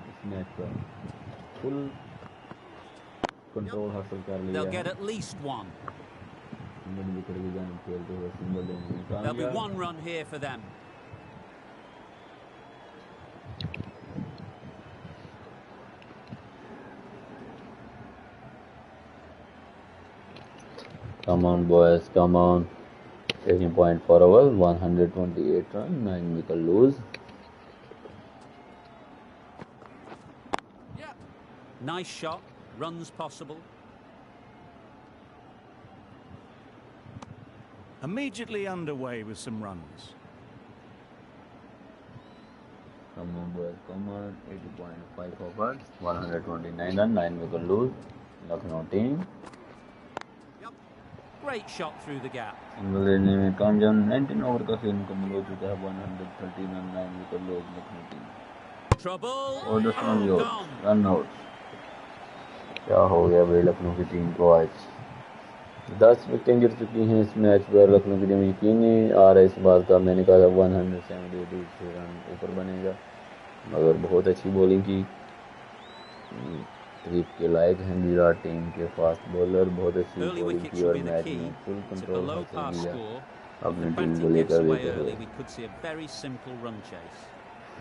Speaker 1: इस match पर। Full control हासिल कर लिया।
Speaker 2: They'll get at least one.
Speaker 1: Wicket की जानिब खेलते हुए सिंगल लेने में कामयाब।
Speaker 2: There'll be one run here for them.
Speaker 1: Come on boys, come on. 18.4 overs, 128 runs, 9 wicket lose.
Speaker 2: Nice shot, runs possible.
Speaker 3: Immediately underway with some runs.
Speaker 1: Come on boys, come on. 80.5 overs, 129 runs, 9 wicket lose. Lucknow team.
Speaker 2: Great shot through the gap.
Speaker 1: Single लेने में कामयाब। 19 over का खेल मुकम्मल हो चुका है। 130 run, 9 wicket loss Lucknow team.
Speaker 2: Trouble.
Speaker 1: और रन आउट। क्या हो गया भाई लखनऊ की टीम को आज? 10 विकेटें गिर चुकी हैं इस मैच पर। लखनऊ की टीम यकीन नहीं आ रहा है इस बात का। मैंने कहा था 172 रन ऊपर बनेगा, मगर बहुत अच्छी बॉलिंग की। तारीफ के लायक हैं विराट टीम के फास्ट बॉलर। बहुत अच्छी बॉलिंग की और मैच में फुल कंट्रोल हासिल किया अपनी टीम को लेकर देते हुए।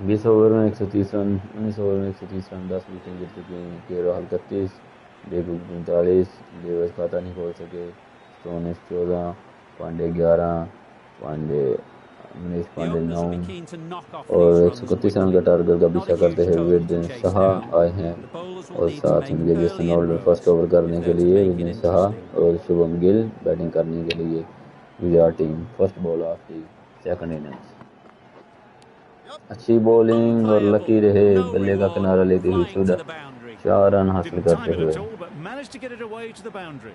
Speaker 1: 20 ओवर में 130 रन, 19 ओवर में 130 रन, 10 विकेट गिर चुके हैं। के राहुल 31, डेबू 39, डेविस खाता नहीं खोल सके। स्टोनिस 14, पांडे 11, मनीष पांडे 9 और 131 रन का टारगेट का पीछा करते हुए विजय शाह आए हैं और साथ इनके जेसन होल्डर फर्स्ट ओवर करने के लिए विजय शाह और शुभम गिल बैटिंग करने के लिए। Gujarat team first ball of the second innings. अच्छी बॉलिंग और लकी रहे, बल्ले का किनारा लेती हुई 4 रन हासिल
Speaker 3: Didn't time
Speaker 1: करते
Speaker 3: it
Speaker 1: हुए।
Speaker 3: at all, but managed to get it away to the boundary.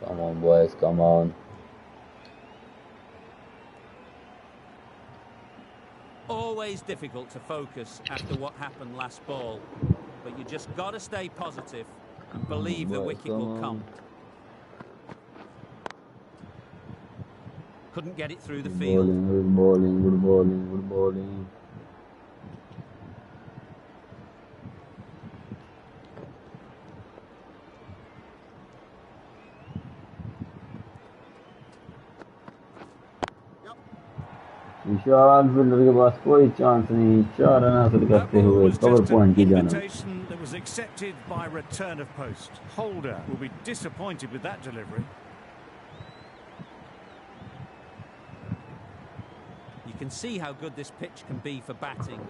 Speaker 1: Come on, boys, come on.
Speaker 2: Always difficult to focus after what happened last ball, but you just got to stay positive and believe the wicket will come. Couldn't get it through the field.
Speaker 1: Good bowling, good bowling, good bowling. Vishal fielder के पास कोई chance नहीं, 4 run हासिल करते हुए cover point की जानिब।
Speaker 3: That was accepted by return of post. Holder will be disappointed with that delivery.
Speaker 2: You can see how good this pitch can be for batting.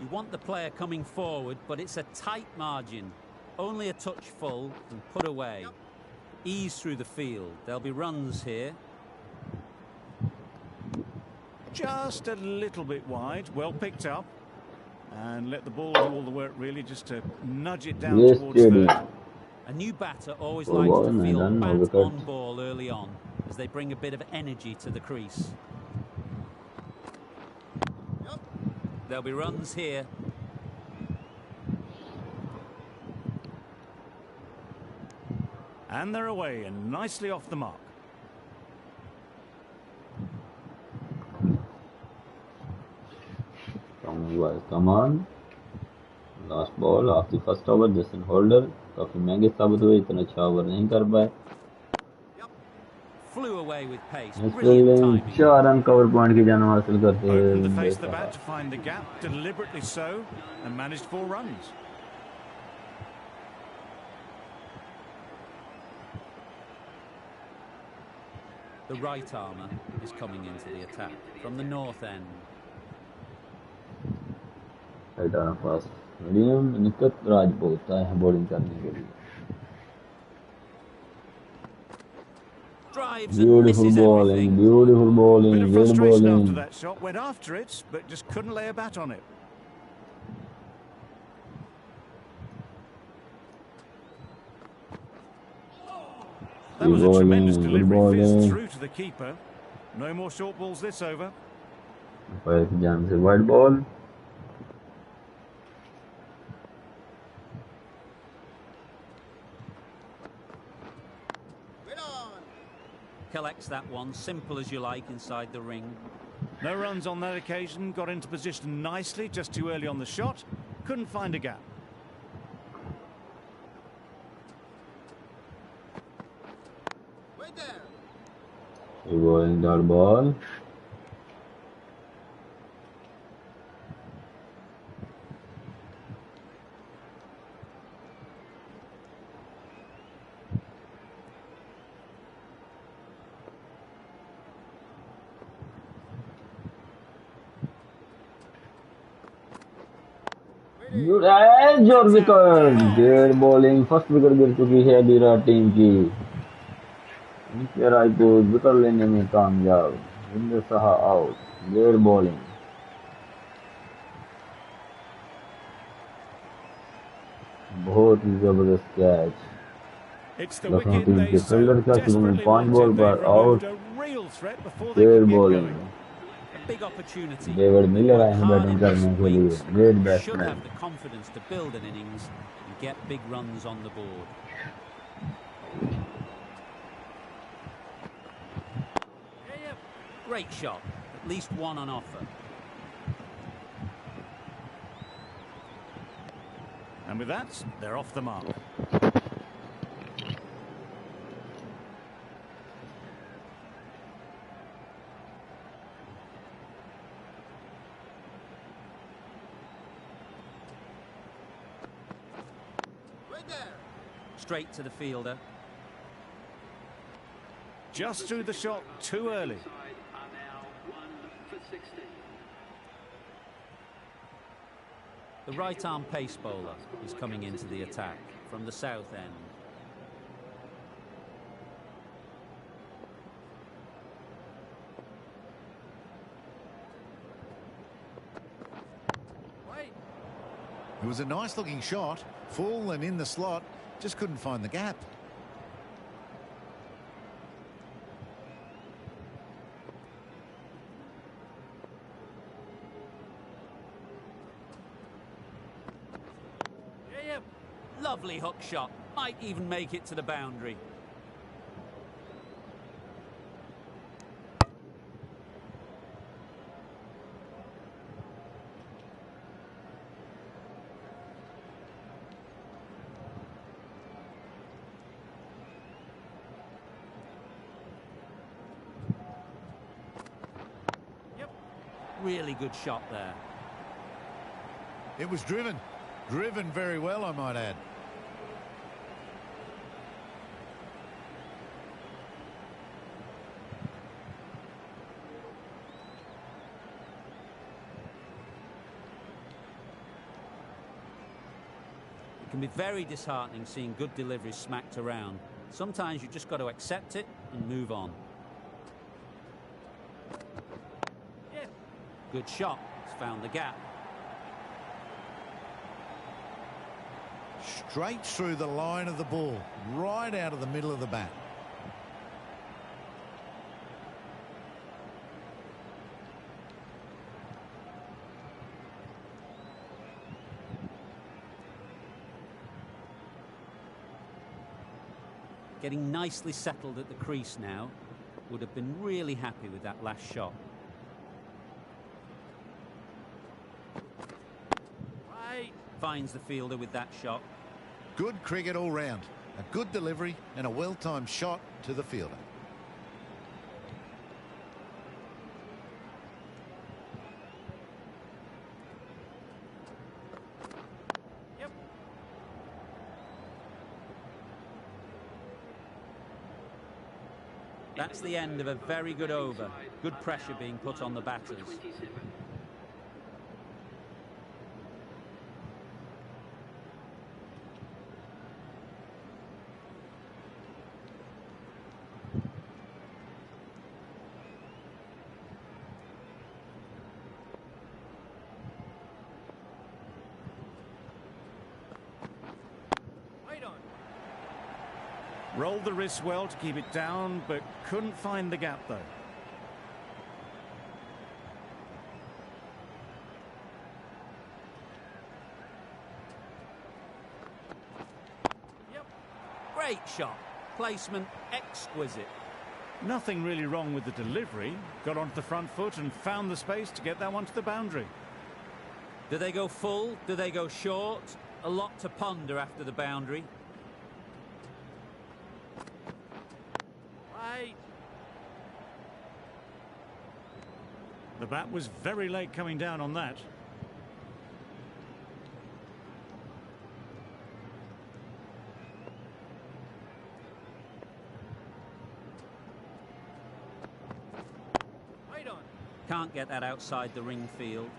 Speaker 2: You want the player coming forward, but it's a tight margin. Only a touch full and put away. Ease through the field. There'll be runs here.
Speaker 3: Just a little bit wide, well picked up, and let the ball do all the work really, just to nudge it down towards third.
Speaker 2: A new batter always likes to feel bat on ball early on, as they bring a bit of energy to the crease. There'll be runs here.
Speaker 3: And they're away and nicely off the mark.
Speaker 1: Come on, last ball of the first over. Justin Holder काफी महंगे साबित हुए, इतना अच्छा over नहीं कर पाए।
Speaker 2: Flew away with pace.
Speaker 1: Brilliant 4 run cover point की जान हासिल करते हुए।
Speaker 3: Opened to face the bat to find the gap, deliberately so, and managed 4 runs.
Speaker 2: The right armour is coming into the attack from the north end.
Speaker 1: Right arm fast medium निकट राजपूत है bowling करने के लिए। Beautiful bowling, beautiful bowling,
Speaker 3: Bit of
Speaker 1: good
Speaker 3: frustration
Speaker 1: bowling.
Speaker 3: after that shot, went after it, but just couldn't lay a bat on it. That was a tremendous delivery, fizzed through to the keeper. No more short balls this over.
Speaker 1: White ball.
Speaker 2: Collects that one, simple as you like, inside the ring.
Speaker 3: No runs on that occasion, got into position nicely, just too early on the shot. Couldn't find a gap.
Speaker 1: Going that ball. Good edge और wicket, dead bowling, first wicket गिर चुकी है Virat team की। Rajput wicket लेने में कामयाब, विंदर Saha out, dead bowling. बहुत ही जबरदस्त कैच। लखनऊ टीम के फील्डर का शुरू में 5 बॉल पर out, dead bowling.
Speaker 2: Big opportunity.
Speaker 1: David Miller आए हैं बैटिंग करने के लिए, great
Speaker 2: Should
Speaker 1: batsman.
Speaker 2: have the confidence to build an innings and get big runs on the board. Great shot, at least one on offer.
Speaker 3: And with that, they're off the mark.
Speaker 2: Straight to the fielder.
Speaker 3: Just threw the shot too early.
Speaker 2: The right arm pace bowler is coming into the attack from the south end.
Speaker 4: It was a nice-looking shot, full and in the slot, just couldn't find the gap.
Speaker 2: Yeah. Lovely hook shot. Might even make it to the boundary. Really good shot there.
Speaker 4: It was driven. Driven very well, I might add.
Speaker 2: It can be very disheartening seeing good deliveries smacked around. Sometimes you just got to accept it and move on. Good shot. It's found the gap.
Speaker 4: Straight through the line of the ball, right out of the middle of the bat.
Speaker 2: Getting nicely settled at the crease now. Would have been really happy with that last shot. Finds the fielder with that shot.
Speaker 4: Good cricket all round. A good delivery and a well-timed shot to the fielder.
Speaker 2: That's the end of a very good over. Good pressure being put on the batters.
Speaker 3: Rolled the wrist well to keep it down, but couldn't find the gap though.
Speaker 2: Great shot. Placement exquisite.
Speaker 3: Nothing really wrong with the delivery. Got onto the front foot and found the space to get that one to the boundary.
Speaker 2: Do they go full? Do they go short? A lot to ponder after the boundary.
Speaker 3: The bat was very late coming down on that.
Speaker 2: Can't get that outside the ring field.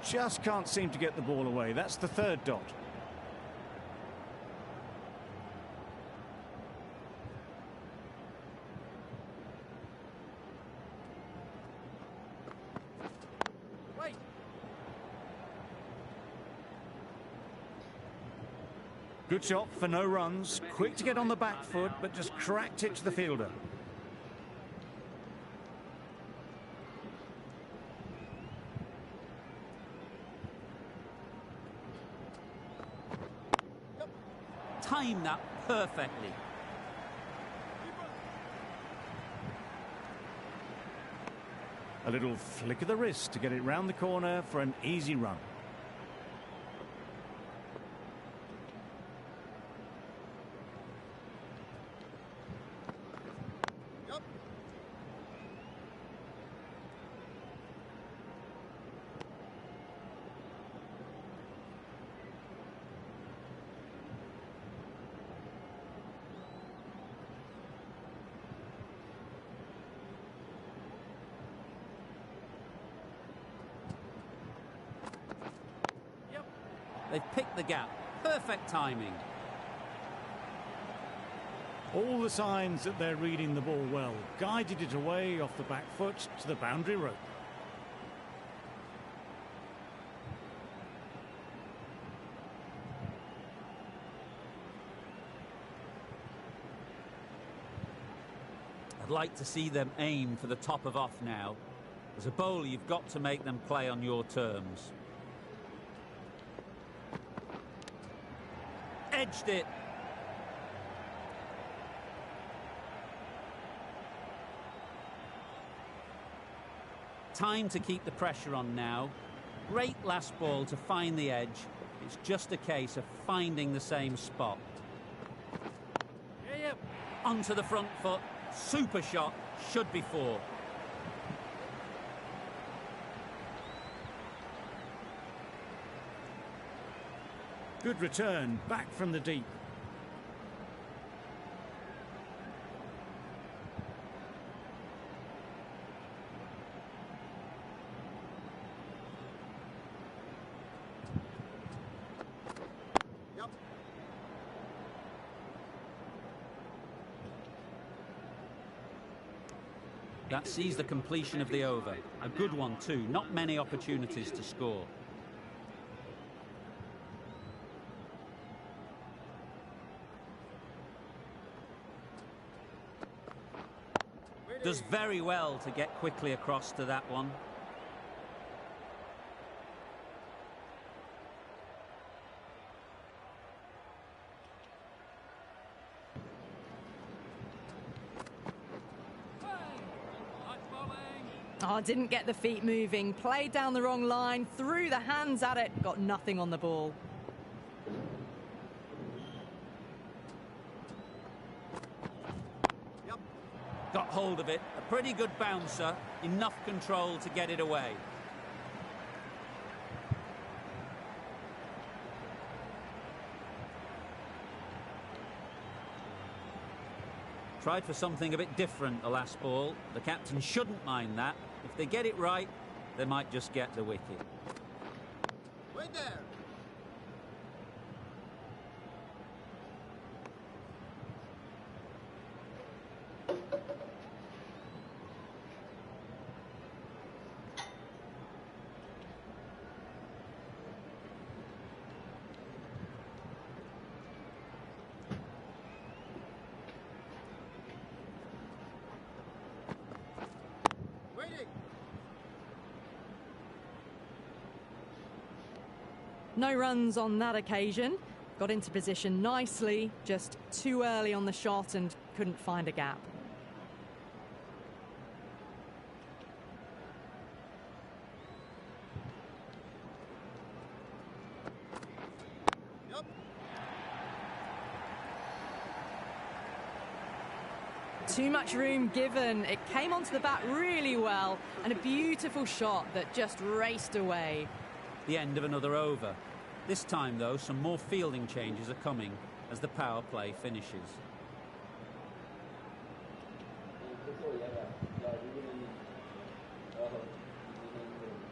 Speaker 3: Just can't seem to get the ball away. That's the third dot. Good shot for no runs. Quick to get on the back foot, but just cracked it to the fielder.
Speaker 2: Timed that perfectly.
Speaker 3: A little flick of the wrist to get it round the corner for an easy run.
Speaker 2: They've picked the gap. Perfect timing.
Speaker 3: All the signs that they're reading the ball well. Guided it away off the back foot to the boundary rope.
Speaker 2: I'd like to see them aim for the top of off now. As a bowler, you've got to make them play on your terms. Edged it. Time to keep the pressure on now. Great last ball to find the edge. It's just a case of finding the same spot. Onto the front foot. Super shot. Should be 4.
Speaker 3: Good return, back from the deep.
Speaker 2: That sees the completion of the over. A good one too. Not many opportunities to score. Does very well to get quickly across to that one.
Speaker 5: Oh, didn't get the feet moving. Played down the wrong line. Threw the hands at it. Got nothing on the ball.
Speaker 2: Got hold of it. A pretty good bouncer. Enough control to get it away. Tried for something a bit different the last ball. The captain shouldn't mind that. If they get it right, they might just get the wicket.
Speaker 7: Wait there.
Speaker 5: No runs on that occasion. Got into position nicely, just too early on the shot and couldn't find a gap. Too much room given. It came onto the bat really well, and a beautiful shot that just raced away.
Speaker 2: The end of another over. This time, though, some more fielding changes are coming as the power play finishes.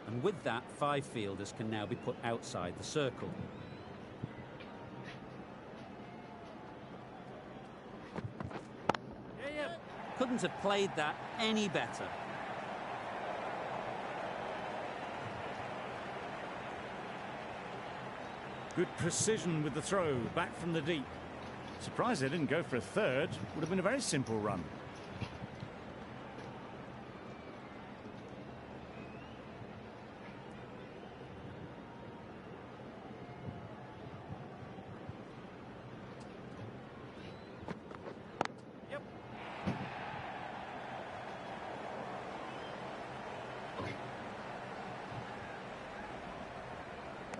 Speaker 2: And with that, 5 fielders can now be put outside the circle. Couldn't have played that any better.
Speaker 3: Good precision with the throw, back from the deep. Surprised they didn't go for a third. Would have been a very simple run.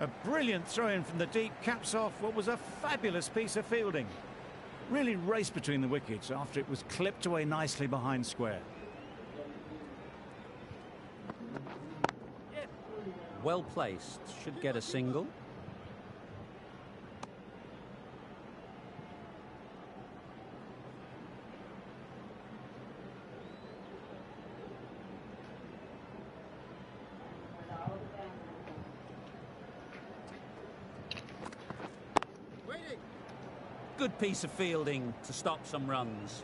Speaker 3: A brilliant throw-in from the deep caps off what was a fabulous piece of fielding. Really raced between the wickets after it was clipped away nicely behind square.
Speaker 2: Well placed, should get a single. Good piece of fielding to stop some runs.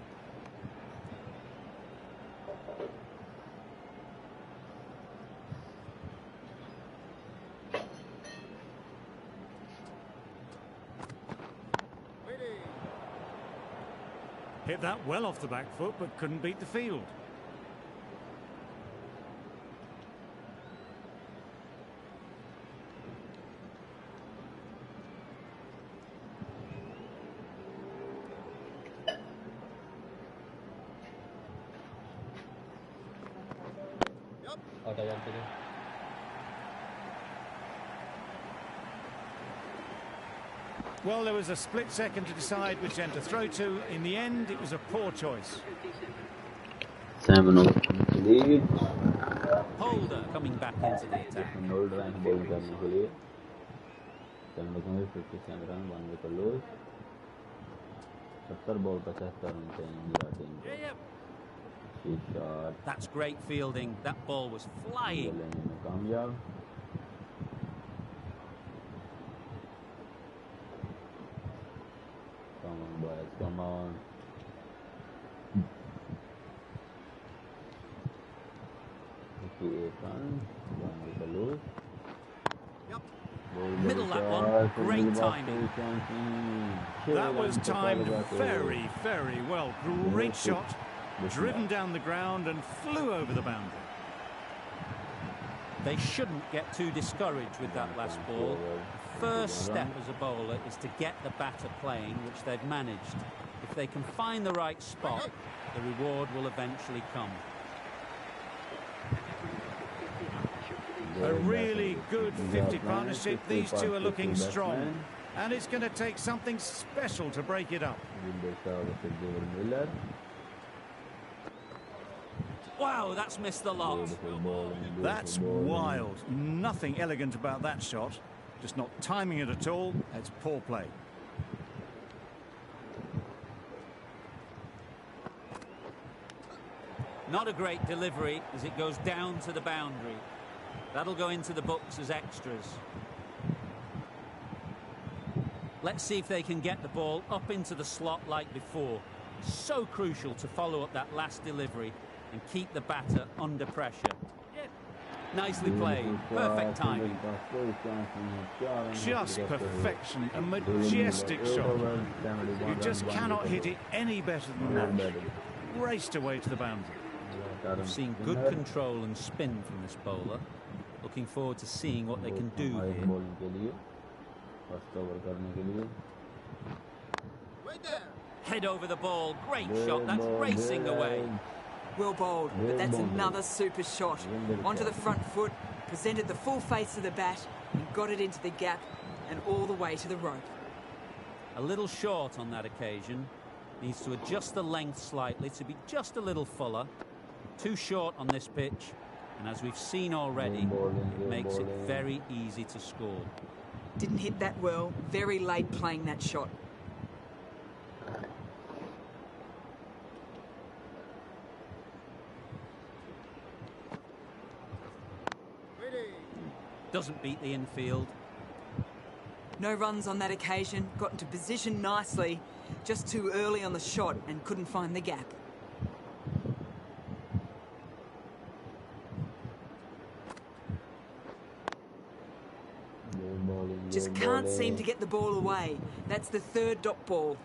Speaker 3: Hit that well off the back foot, but couldn't beat the field. Well, there was a split second to decide which end to throw to. In the end, it was a poor choice.
Speaker 1: 7 over lead.
Speaker 2: Holder coming back into the attack.
Speaker 1: Holder and bowling करने के लिए 57 run 1 wicket loss. 70 ball 75 run चाहिए Gujarat team को. Shot.
Speaker 2: That's great fielding. That ball was flying.
Speaker 1: लेने में कामयाब. Come on, boys, come on. Run, 1 wicket lose.
Speaker 2: Middle that one, great timing.
Speaker 3: That was timed very, very well. Great shot, driven down the ground and flew over the boundary.
Speaker 2: They shouldn't get too discouraged with that last ball. The first step as a bowler is to get the batter playing, which they've managed. If they can find the right spot, the reward will eventually come.
Speaker 3: A really good 50 partnership. These two are looking strong. And it's going to take something special to break it up.
Speaker 2: Wow, that's missed the lot.
Speaker 3: That's wild. Nothing elegant about that shot. Just not timing it at all. It's poor play.
Speaker 2: Not a great delivery as it goes down to the boundary. That'll go into the books as extras. Let's see if they can get the ball up into the slot like before. So crucial to follow up that last delivery and keep the batter under pressure. Nicely played. Perfect timing.
Speaker 3: Just perfection. A majestic shot. You just cannot hit it any better than that. Raced away to the boundary.
Speaker 2: We've seen good control and spin from this bowler. Looking forward to seeing what they can do here. Head over the ball. Great shot. That's racing away.
Speaker 6: Well bowled, but that's another super shot. Onto the front foot, presented the full face of the bat, and got it into the gap and all the way to the rope.
Speaker 2: A little short on that occasion. Needs to adjust the length slightly to be just a little fuller. Too short on this pitch, and as we've seen already, it makes it very easy to score.
Speaker 6: Didn't hit that well, very late playing that shot.
Speaker 2: Doesn't beat the infield.
Speaker 6: No runs on that occasion, got into position nicely, just too early on the shot and couldn't find the gap. Just can't seem to get the ball away. That's the third dot ball.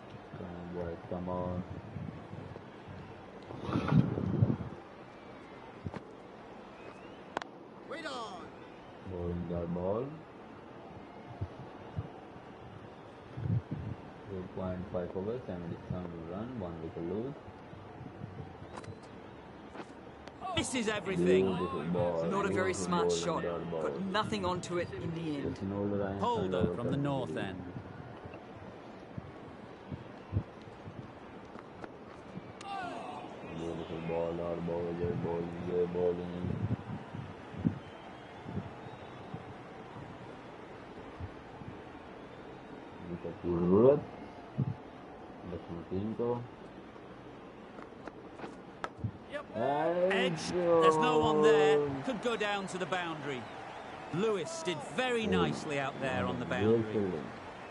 Speaker 1: Come on.
Speaker 7: Wait on.
Speaker 1: Bowling that ball. 8.5 over, 77 run, 1 wicket lose.
Speaker 2: Misses everything.
Speaker 6: Not a very smart shot. Got nothing onto it in the end.
Speaker 2: Holder from the north end.
Speaker 1: Beautiful ball, hard ball, bowling. Wicket की जरूरत Lakshman team को.
Speaker 2: Edge. There's no one there. Could go down to the boundary. Lewis did very nicely out there on the boundary.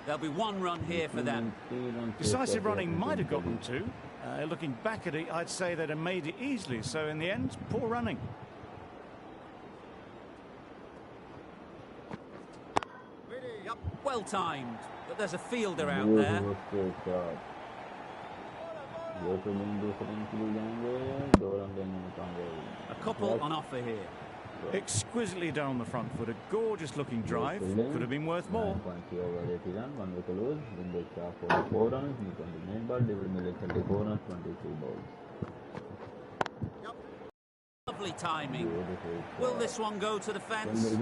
Speaker 2: There'll be one run here for them.
Speaker 3: Decisive running might have got them two. Looking back at it, I'd say they'd have made it easily. So in the end, poor running.
Speaker 2: Yep, well timed, but there's a fielder out there. A couple on offer here.
Speaker 3: Exquisitely down the front foot, a gorgeous looking drive. Could have been worth more.
Speaker 2: Lovely timing. Will this one go to the fence?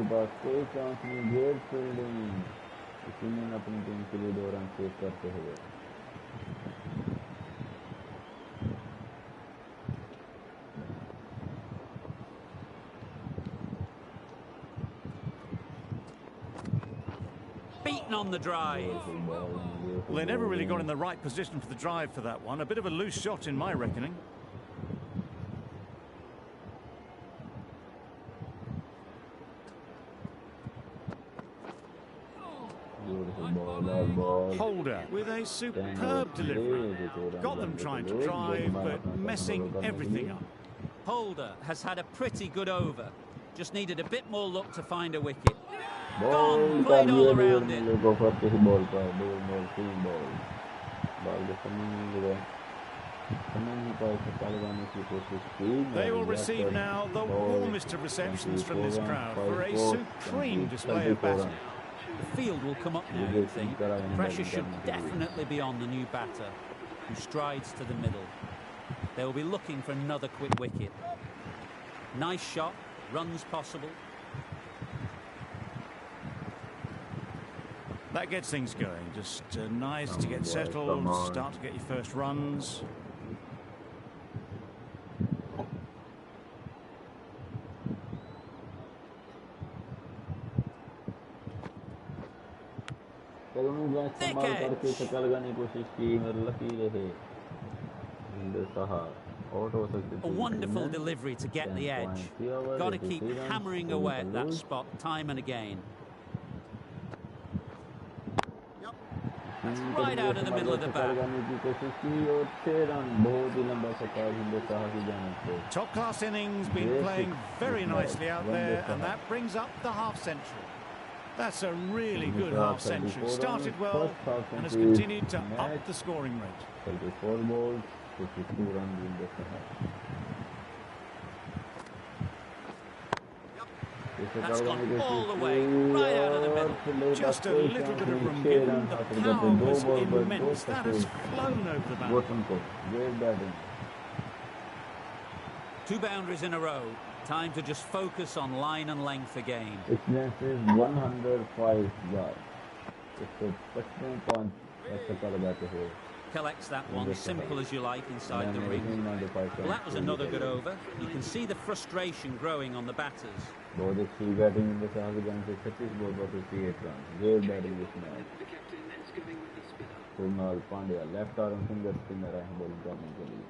Speaker 2: Beaten on the drive.
Speaker 3: Well, they never really got in the right position for the drive for that one. A bit of a loose shot in my reckoning. Holder with a superb delivery. Got them trying to drive, but messing everything up.
Speaker 2: Holder has had a pretty good over. Just needed a bit more luck to find a wicket. Gone, played all around it.
Speaker 3: They will receive now the warmest of receptions from this crowd for a supreme display of batting.
Speaker 2: The field will come up now, I think. Pressure should definitely be on the new batter, who strides to the middle. They will be looking for another quick wicket. Nice shot, runs possible.
Speaker 3: That gets things going. Just nice to get settled, start to get your first runs.
Speaker 2: Thick edge. A wonderful delivery to get the edge. Got to keep hammering away at that spot time and again. That's right out of the middle of the bat.
Speaker 3: Top class innings, been playing very nicely out there, and that brings up the half century. That's a really good half century. Started well and has continued to up the scoring rate.
Speaker 1: 34 balls, 52 runs in the
Speaker 2: That's gone all the way, right out of the middle.
Speaker 3: Just a little bit of room given. The power was immense. That has flown over the boundary.
Speaker 2: 2 boundaries in a row. Time to just focus on line and length again.
Speaker 1: Its length is 105 yards. It's a 15 point.
Speaker 2: Collects that one, simple as you like, inside the ring. Well, that was another good over. You can see the frustration growing on the batters.
Speaker 1: बहुत अच्छी batting in the साथ से 36 ball पर 58 run. Great batting this match. Kunal Pandya left arm finger spinner है bowling करने के लिए.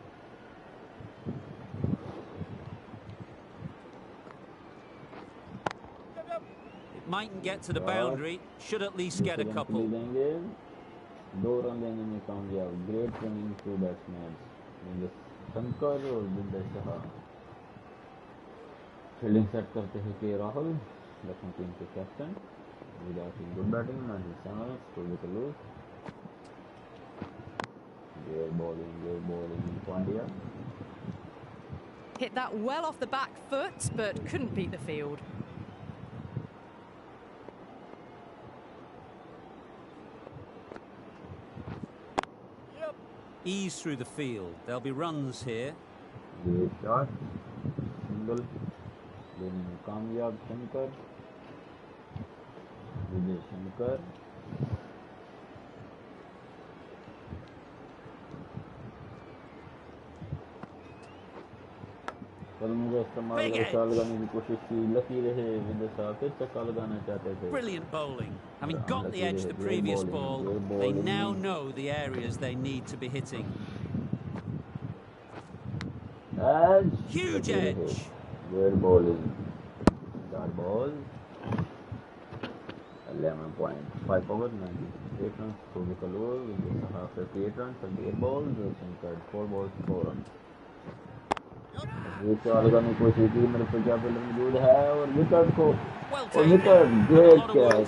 Speaker 2: It mightn't get to the boundary, should at least get a couple.
Speaker 1: 2 run लेने में कामयाब. Great running two batsmen. Shankar और बिंदर शाह फील्डिंग सेट करते हैं के राहुल, लखनऊ टीम के captain. Good batting, Pandya.
Speaker 5: Hit that well off the back foot, but couldn't beat the field.
Speaker 2: Ease through the field. There'll be runs here.
Speaker 1: Great shot. Single. Then Kamyab Shankar. Vijay Shankar.
Speaker 2: Brilliant bowling. Having got the edge the previous ball, they now know the areas they need to be hitting. Huge edge.
Speaker 1: Good bowling. That ball. 11.5 overs, 98 runs, 2 wicket loss, with just a half 58 runs, 28 balls, Shankar 4 balls, 4 runs. Wicket लगाने की कोशिश की, मेरे पे क्या fielder मौजूद है और विकेट को और विकेट ग्रेट कैच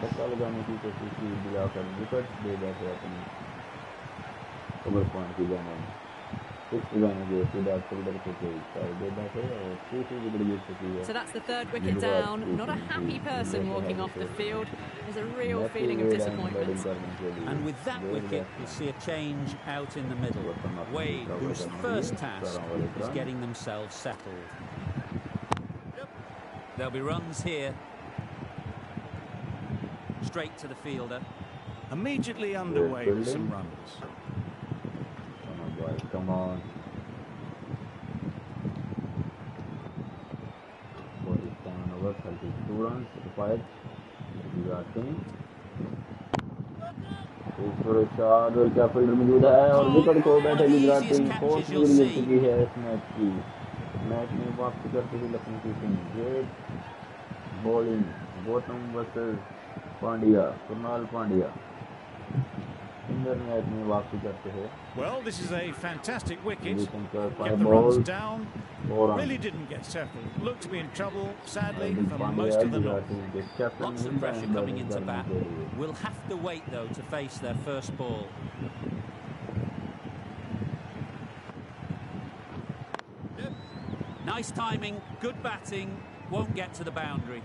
Speaker 1: छक्का लगाने की कोशिश की, दिलाकर विकेट दे बैठे अपने ओवर पॉइंट की जाने 6 लगाने के सीधा फील्डर को दे बैठे और तीसरी विकेट गिर चुकी है.
Speaker 5: So that's the third wicket down. Not a happy person walking off the field. There's a real feeling of disappointment.
Speaker 2: And with that wicket, we'll see a change out in the middle. Wade, whose first task is getting themselves settled. There'll be runs here. Straight to the fielder.
Speaker 3: Immediately underway with some runs.
Speaker 1: Come on, boys, come on. 47 overs, 32 runs required. Gujarat team shot और क्या fielder मौजूद है और wicket को बैठे Gujarat team fourth wicket गिर चुकी है इस मैच की. मैच में वापसी करते हुए लखनऊ की team. Great bowling Gautam versus Pandya, Kunal Pandya सुंदर मैच में वापसी करते हैं.
Speaker 3: Well, this is a fantastic wicket.
Speaker 1: Shankar,
Speaker 3: Get
Speaker 1: 5
Speaker 3: the
Speaker 1: balls,
Speaker 3: runs down.
Speaker 1: 4 runs.
Speaker 3: Really didn't get settled. Looked to be in trouble, sadly, for
Speaker 1: Pandya,
Speaker 3: most of the
Speaker 1: Gujarat
Speaker 3: north.
Speaker 1: team के captain
Speaker 2: Lots of
Speaker 1: हैं,
Speaker 2: pressure
Speaker 1: and
Speaker 2: coming into
Speaker 1: करने
Speaker 2: bat.
Speaker 1: के लिए.
Speaker 2: We'll have to wait, though, to face their first ball. Nice timing, good batting, won't get to the boundary.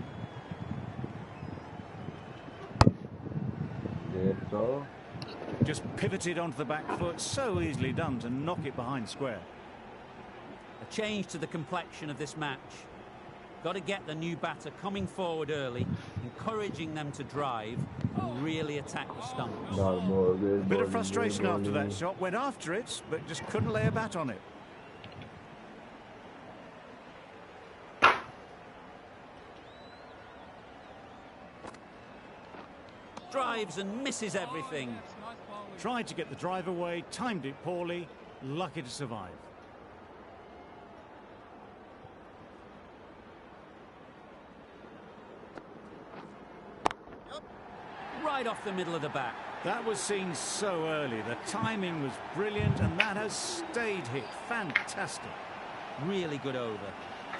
Speaker 1: Great throw.
Speaker 3: Just pivoted onto the back foot, so easily done to knock it behind square.
Speaker 2: A change to the complexion of this match. Got to get the new batter coming forward early, encouraging them to drive and really attack the stumps.
Speaker 3: Bit of frustration after that shot, went after it, but just couldn't lay a bat on it.
Speaker 2: Drives and misses everything.
Speaker 3: Tried to get the drive away, timed it poorly, lucky to survive.
Speaker 2: Right off the middle of the bat.
Speaker 3: That was seen so early. The timing was brilliant, and that has stayed hit. Fantastic.
Speaker 2: Really good over.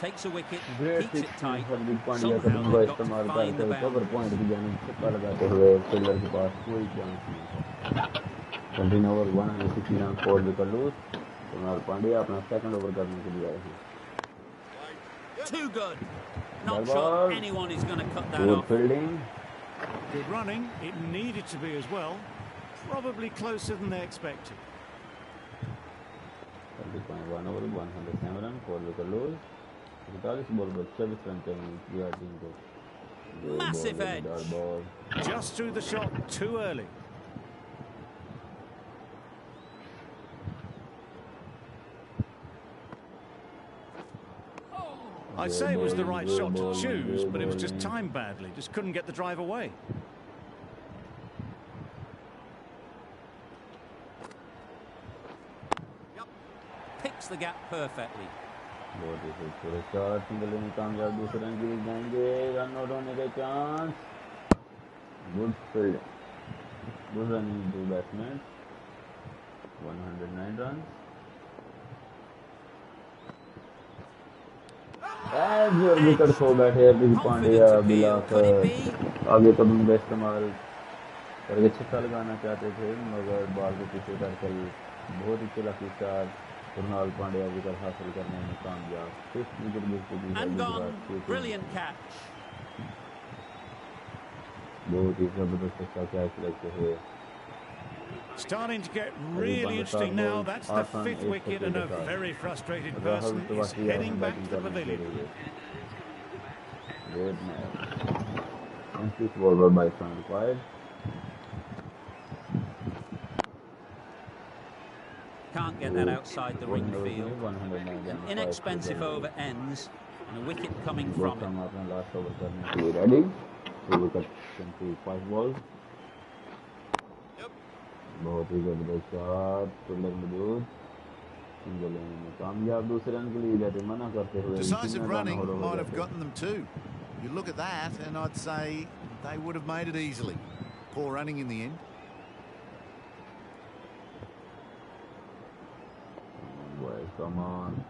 Speaker 2: Takes a wicket,
Speaker 1: Great
Speaker 2: keeps it tight.
Speaker 1: Hardik Pandya
Speaker 2: Somehow
Speaker 1: कदम का
Speaker 2: they've got to
Speaker 1: इस्तेमाल
Speaker 2: find
Speaker 1: करते
Speaker 2: the
Speaker 1: हुए cover
Speaker 2: boundary.
Speaker 1: Point की जानिब छक्का लगाते हुए fielder के पास कोई चांस नहीं था. 20 over 160 run 4 wicket lose. Krunal Pandya अपना सेकंड ओवर करने के लिए आए हैं.
Speaker 2: Too good.
Speaker 1: Ball
Speaker 2: Not
Speaker 1: ball.
Speaker 2: sure anyone is going to cut that
Speaker 1: Good
Speaker 2: off.
Speaker 1: fielding.
Speaker 3: Good running. It needed to be as well. Probably closer than they expected.
Speaker 1: 30.1 over 107 run 4 wicket lose. 45 ball पर 24 run चाहिए Gujarat team को.
Speaker 2: Massive edge.
Speaker 1: Ball.
Speaker 3: Just threw the shot too early. I'd say it was the right shot to choose, but it was just timed badly. Just couldn't get the drive away.
Speaker 2: Picks the gap perfectly.
Speaker 1: बहुत ही खूबसूरत shot. Single में कामयाब. दूसरे run के लिए जाएंगे. Run out होने का chance. Good field. Good running to batsman. 109 run. एज विकेट खो बैठे अभी पांड्या बिलाकर आगे कदम का इस्तेमाल करके छक्का लगाना चाहते थे मगर बॉल को पीछे करके बहुत ही चालाकी के साथ कुणाल पांड्या विकेट हासिल करने में कामयाब. 5th विकेट गिर चुकी है
Speaker 2: And
Speaker 1: गुजरात
Speaker 2: gone.
Speaker 1: की टीम.
Speaker 2: Brilliant catch.
Speaker 1: बहुत ही जबरदस्त छक्का कैच लगते हुए.
Speaker 3: Starting to get really interesting now. That's the 5th wicket, and a very frustrated person is heading back to the pavilion.
Speaker 1: Great match. And 6 ball by Sun required.
Speaker 2: Can't get that outside the ring field.
Speaker 1: 109
Speaker 2: An inexpensive over ends, and a wicket coming from it.
Speaker 1: हम अपना last over करने के लिए ready. 2 wicket 25 balls. बहुत ही जबरदस्त shot. Fielder मौजूद. Single में कामयाब. दूसरे रन के लिए जाते मना करते हुए.
Speaker 4: Decisive running might have gotten them too. You look at that, and I'd say they would have made it easily. Poor running in the end.
Speaker 1: Boy, come on.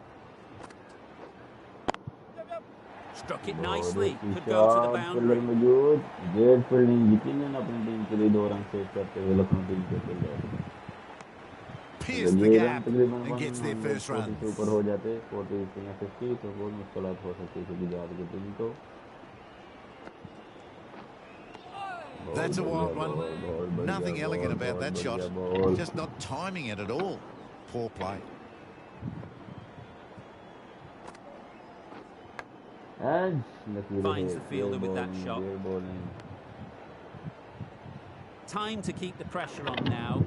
Speaker 2: Struck it nicely. Could go to the boundary.
Speaker 1: Great fielding. यकीनन अपनी team के लिए 2 run save करते हुए Lucknow team के fielder
Speaker 4: Pierced the gap and gets their first run.
Speaker 1: ऊपर हो जाते 40 या 50 तो बहुत मुश्किलात हो सकती थी गुजरात की टीम को.
Speaker 4: That's a wild one. Nothing elegant about that shot. Just not timing it at all. Poor play.
Speaker 1: And
Speaker 2: finds the fielder with that shot. Time to keep the pressure on now.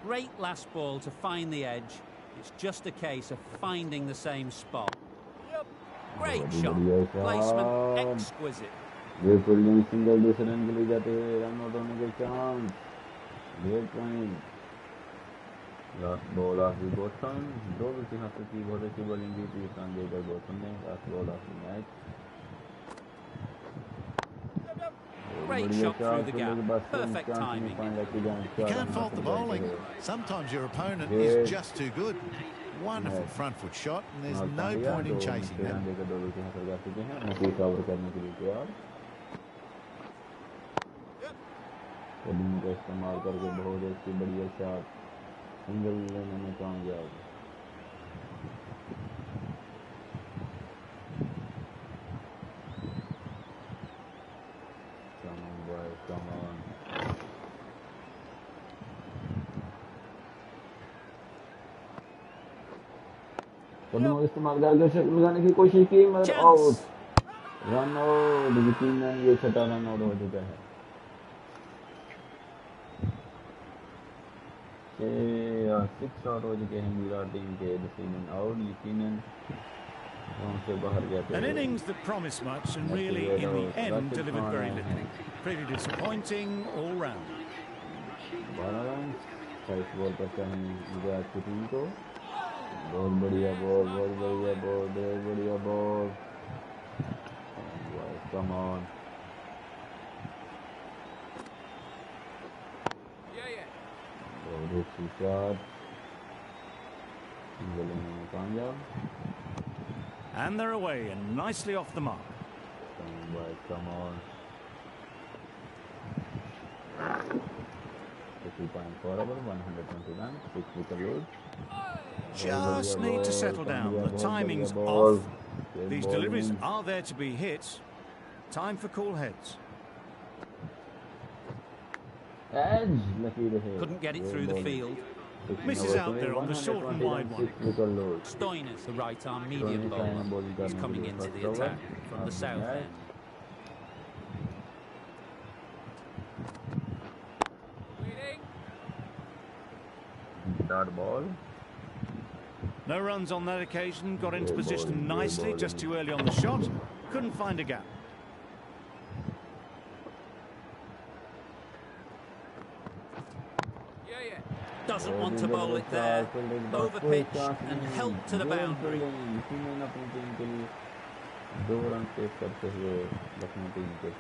Speaker 2: Great last ball to find the edge. It's just a case of finding the same spot. Great shot. Placement exquisite.
Speaker 1: Great fielding, single base run के लिए जाते हुए run out होने के chance. Great point. Last ball of the Boston. 2 wicket हासिल की, बहुत अच्छी बॉलिंग की थी ईशान देकर बॉस्टन ने. Last ball of the match.
Speaker 2: Great shot through the gap. Perfect timing.
Speaker 4: You can't fault the bowling. Sometimes your opponent is just too good. Wonderful front foot shot, and there's no point in chasing that.
Speaker 1: Bowling का इस्तेमाल करके बहुत अच्छी बढ़िया shot single लेने में कामयाब. Come on. कदमों इस्तेमाल करके शॉट लगाने की कोशिश की मगर आउट. Run out. यकीनन ये 6वां रन आउट हो चुका है. 6 शॉट हो चुके हैं विराट टीम के. यकीनन आउट. यकीनन
Speaker 3: An innings that promised much and really in the end delivered very little. Pretty disappointing all round.
Speaker 1: 12 run 22 ball पर चाहिए गुजरात की टीम को. बहुत बढ़िया बॉल, बहुत बढ़िया बॉल, बहुत बढ़िया बॉल. Come on. बहुत अच्छी शॉट. सिंगल लेने में कामयाब.
Speaker 3: And they're away and nicely off the mark.
Speaker 1: Come on. 50.4 over 121. 6 wicket load.
Speaker 3: Just need to settle down. The timing's off. These deliveries are there to be hit. Time for cool heads.
Speaker 1: Edge.
Speaker 2: Couldn't get it through the field.
Speaker 3: Misses out there on the short and wide one.
Speaker 2: Stoinis, the right arm medium bowler, is coming into the attack from the south end.
Speaker 1: Start ball.
Speaker 3: No runs on that occasion. Got into position nicely, just too early on the shot. Couldn't find a gap.
Speaker 2: Doesn't want to bowl it there. Over pitch and help to the boundary.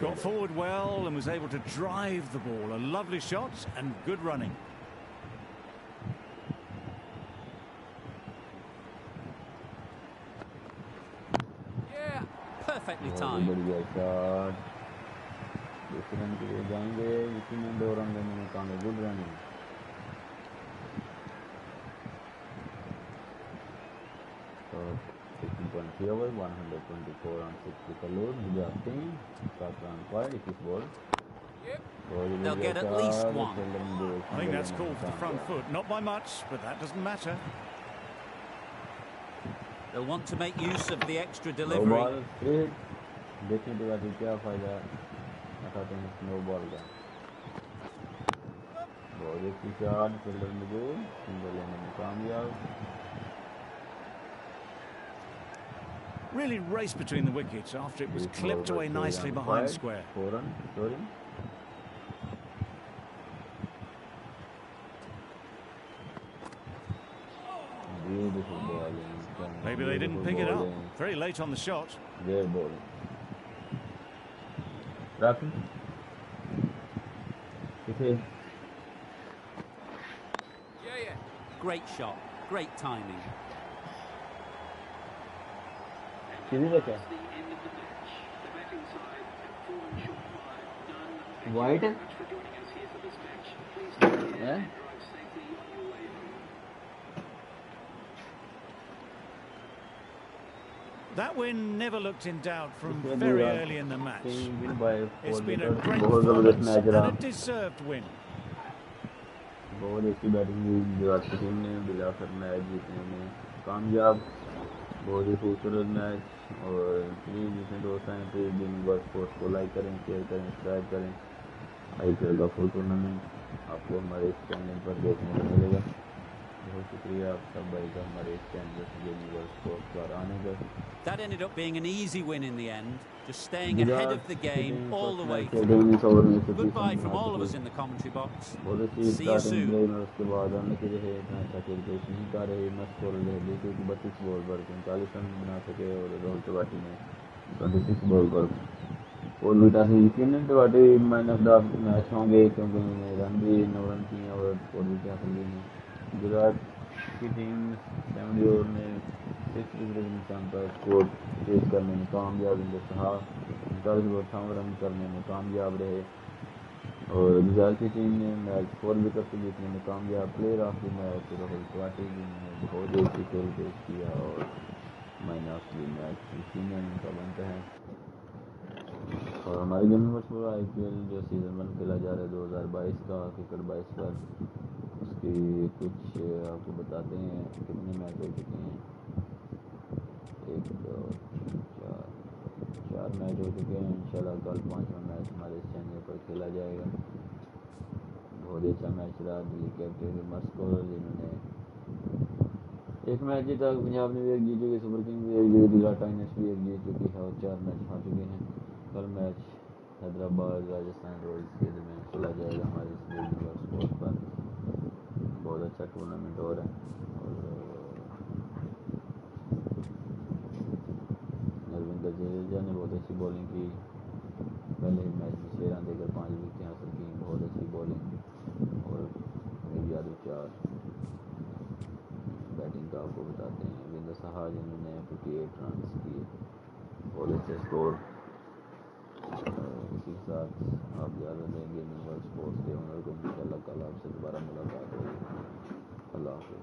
Speaker 3: Got forward well and was able to drive the ball. A lovely shot and good running.
Speaker 2: Yeah, perfectly timed.
Speaker 1: Good running. So 16.3 overs, 124 on 6 wicket load. Gujarat team start run wide. It is ball.
Speaker 2: They'll get at least one.
Speaker 3: I think that's called for the front foot. Not by much, but that doesn't matter.
Speaker 2: They'll want to make use of the extra delivery.
Speaker 1: देखने के बाद क्या फायदा बताते हैं snowball का. बहुत अच्छी शॉट. फील्डर में जो सिंगल लेने में कामयाब.
Speaker 3: Really raced between the wickets after it was clipped away nicely behind square.
Speaker 1: 4 run scoring. Beautiful bowling.
Speaker 3: Maybe they didn't pick it up. Very late on the shot.
Speaker 1: Their bowling. रख किथे
Speaker 2: Great shot, great timing.
Speaker 1: किधी देखा white है
Speaker 3: That win never looked in doubt from very early in the match. It's been a great
Speaker 1: बहुत जबरदस्त
Speaker 3: performance
Speaker 1: match
Speaker 3: and
Speaker 1: रहा
Speaker 3: a deserved win.
Speaker 1: बहुत अच्छी batting हुई गुजरात की टीम ने बिलाकर मैच जीतने में कामयाब बहुत ही खूबसूरत मैच और प्लीज़ जितने दोस्त हैं प्लीज़ गेमिंग वर्ल्ड स्पोर्ट्स को लाइक करें शेयर करें सब्सक्राइब करें IPL का फुल टूर्नामेंट आपको हमारे इस चैनल पर देखने को मिलेगा बहुत शुक्रिया आप सब भाई का हमारे इस चैनल पर गेमिंग वर्ल्ड स्पोर्ट्स पर आने का
Speaker 2: That ended up being an easy win in the end, just staying ahead of the game all the way through. Goodbye from all of us in the commentary box.
Speaker 1: बहुत अच्छी
Speaker 2: See you
Speaker 1: starting
Speaker 2: soon.
Speaker 1: में उसके बाद हमने की रहे इतना अच्छा खेल पेश नहीं कर रहे मस्त बॉल रहे क्योंकि 32 बॉल पर 45 रन बना सके और राहुल त्रिपाठी ने 26 बॉल पर और विटा से यकीनन Tripathi man of the match होंगे क्योंकि उन्होंने रन भी 9 रन किए और विकेट हासिल की हैं गुजरात की टीम 70 ओवर में 6 विकेट के नुकसान पर स्कोर तेज करने में कामयाब इंतहा 48 रन करने में कामयाब रहे और गुजरात की टीम ने मैच 4 विकेट से जीतने में कामयाब player of the match Rahul Tripathi जिन्होंने बहुत ही अच्छी खेल पेश किया और मैन ऑफ द मैच यकीनन उनका बनता है और हमारे गेमिंग वर्ल्ड स्पोर्ट्स IPL जो सीज़न 1 खेला जा रहा है 2022 का क्रिकेट 22 पर उसकी कुछ आपको बताते हैं कितने मैच हो चुके हैं 1 2 4 मैच हो चुके हैं इंशाल्लाह कल 5वां मैच हमारे इस चैनल पर खेला जाएगा बहुत ही अच्छा मैच रहा दिल्ली कैपिटल के मस्त स्कोर जिन्होंने एक मैच जीता पंजाब ने भी एक जीत चुकी सुपर किंग भी एक जीत गुजरात टाइगर्स भी एक जीत चुकी है और 4 मैच हार चुके हैं कल मैच हैदराबाद राजस्थान रॉयल्स के दरमियान खेला जाएगा हमारे इस गेमिंग वर्ल्ड स्पोर्ट्स पर बहुत अच्छा टूर्नामेंट हो रहा है और रविंद्र जडेजा ने बहुत अच्छी बॉलिंग की पहले मैच में 6 रन देकर 5 विकेट हासिल की बहुत अच्छी बॉलिंग और मेरी यादव 4 बैटिंग का आपको बताते हैं रविंद्र सहा जिन्होंने 58 रन किए बहुत अच्छे स्कोर इसी के साथ आप याद रखें गेमिंग वर्ल्ड स्पोर्ट्स के ओनर को इंशाल्लाह कल आपसे दोबारा मुलाकात होगी अल्लाह हाफ़िज़।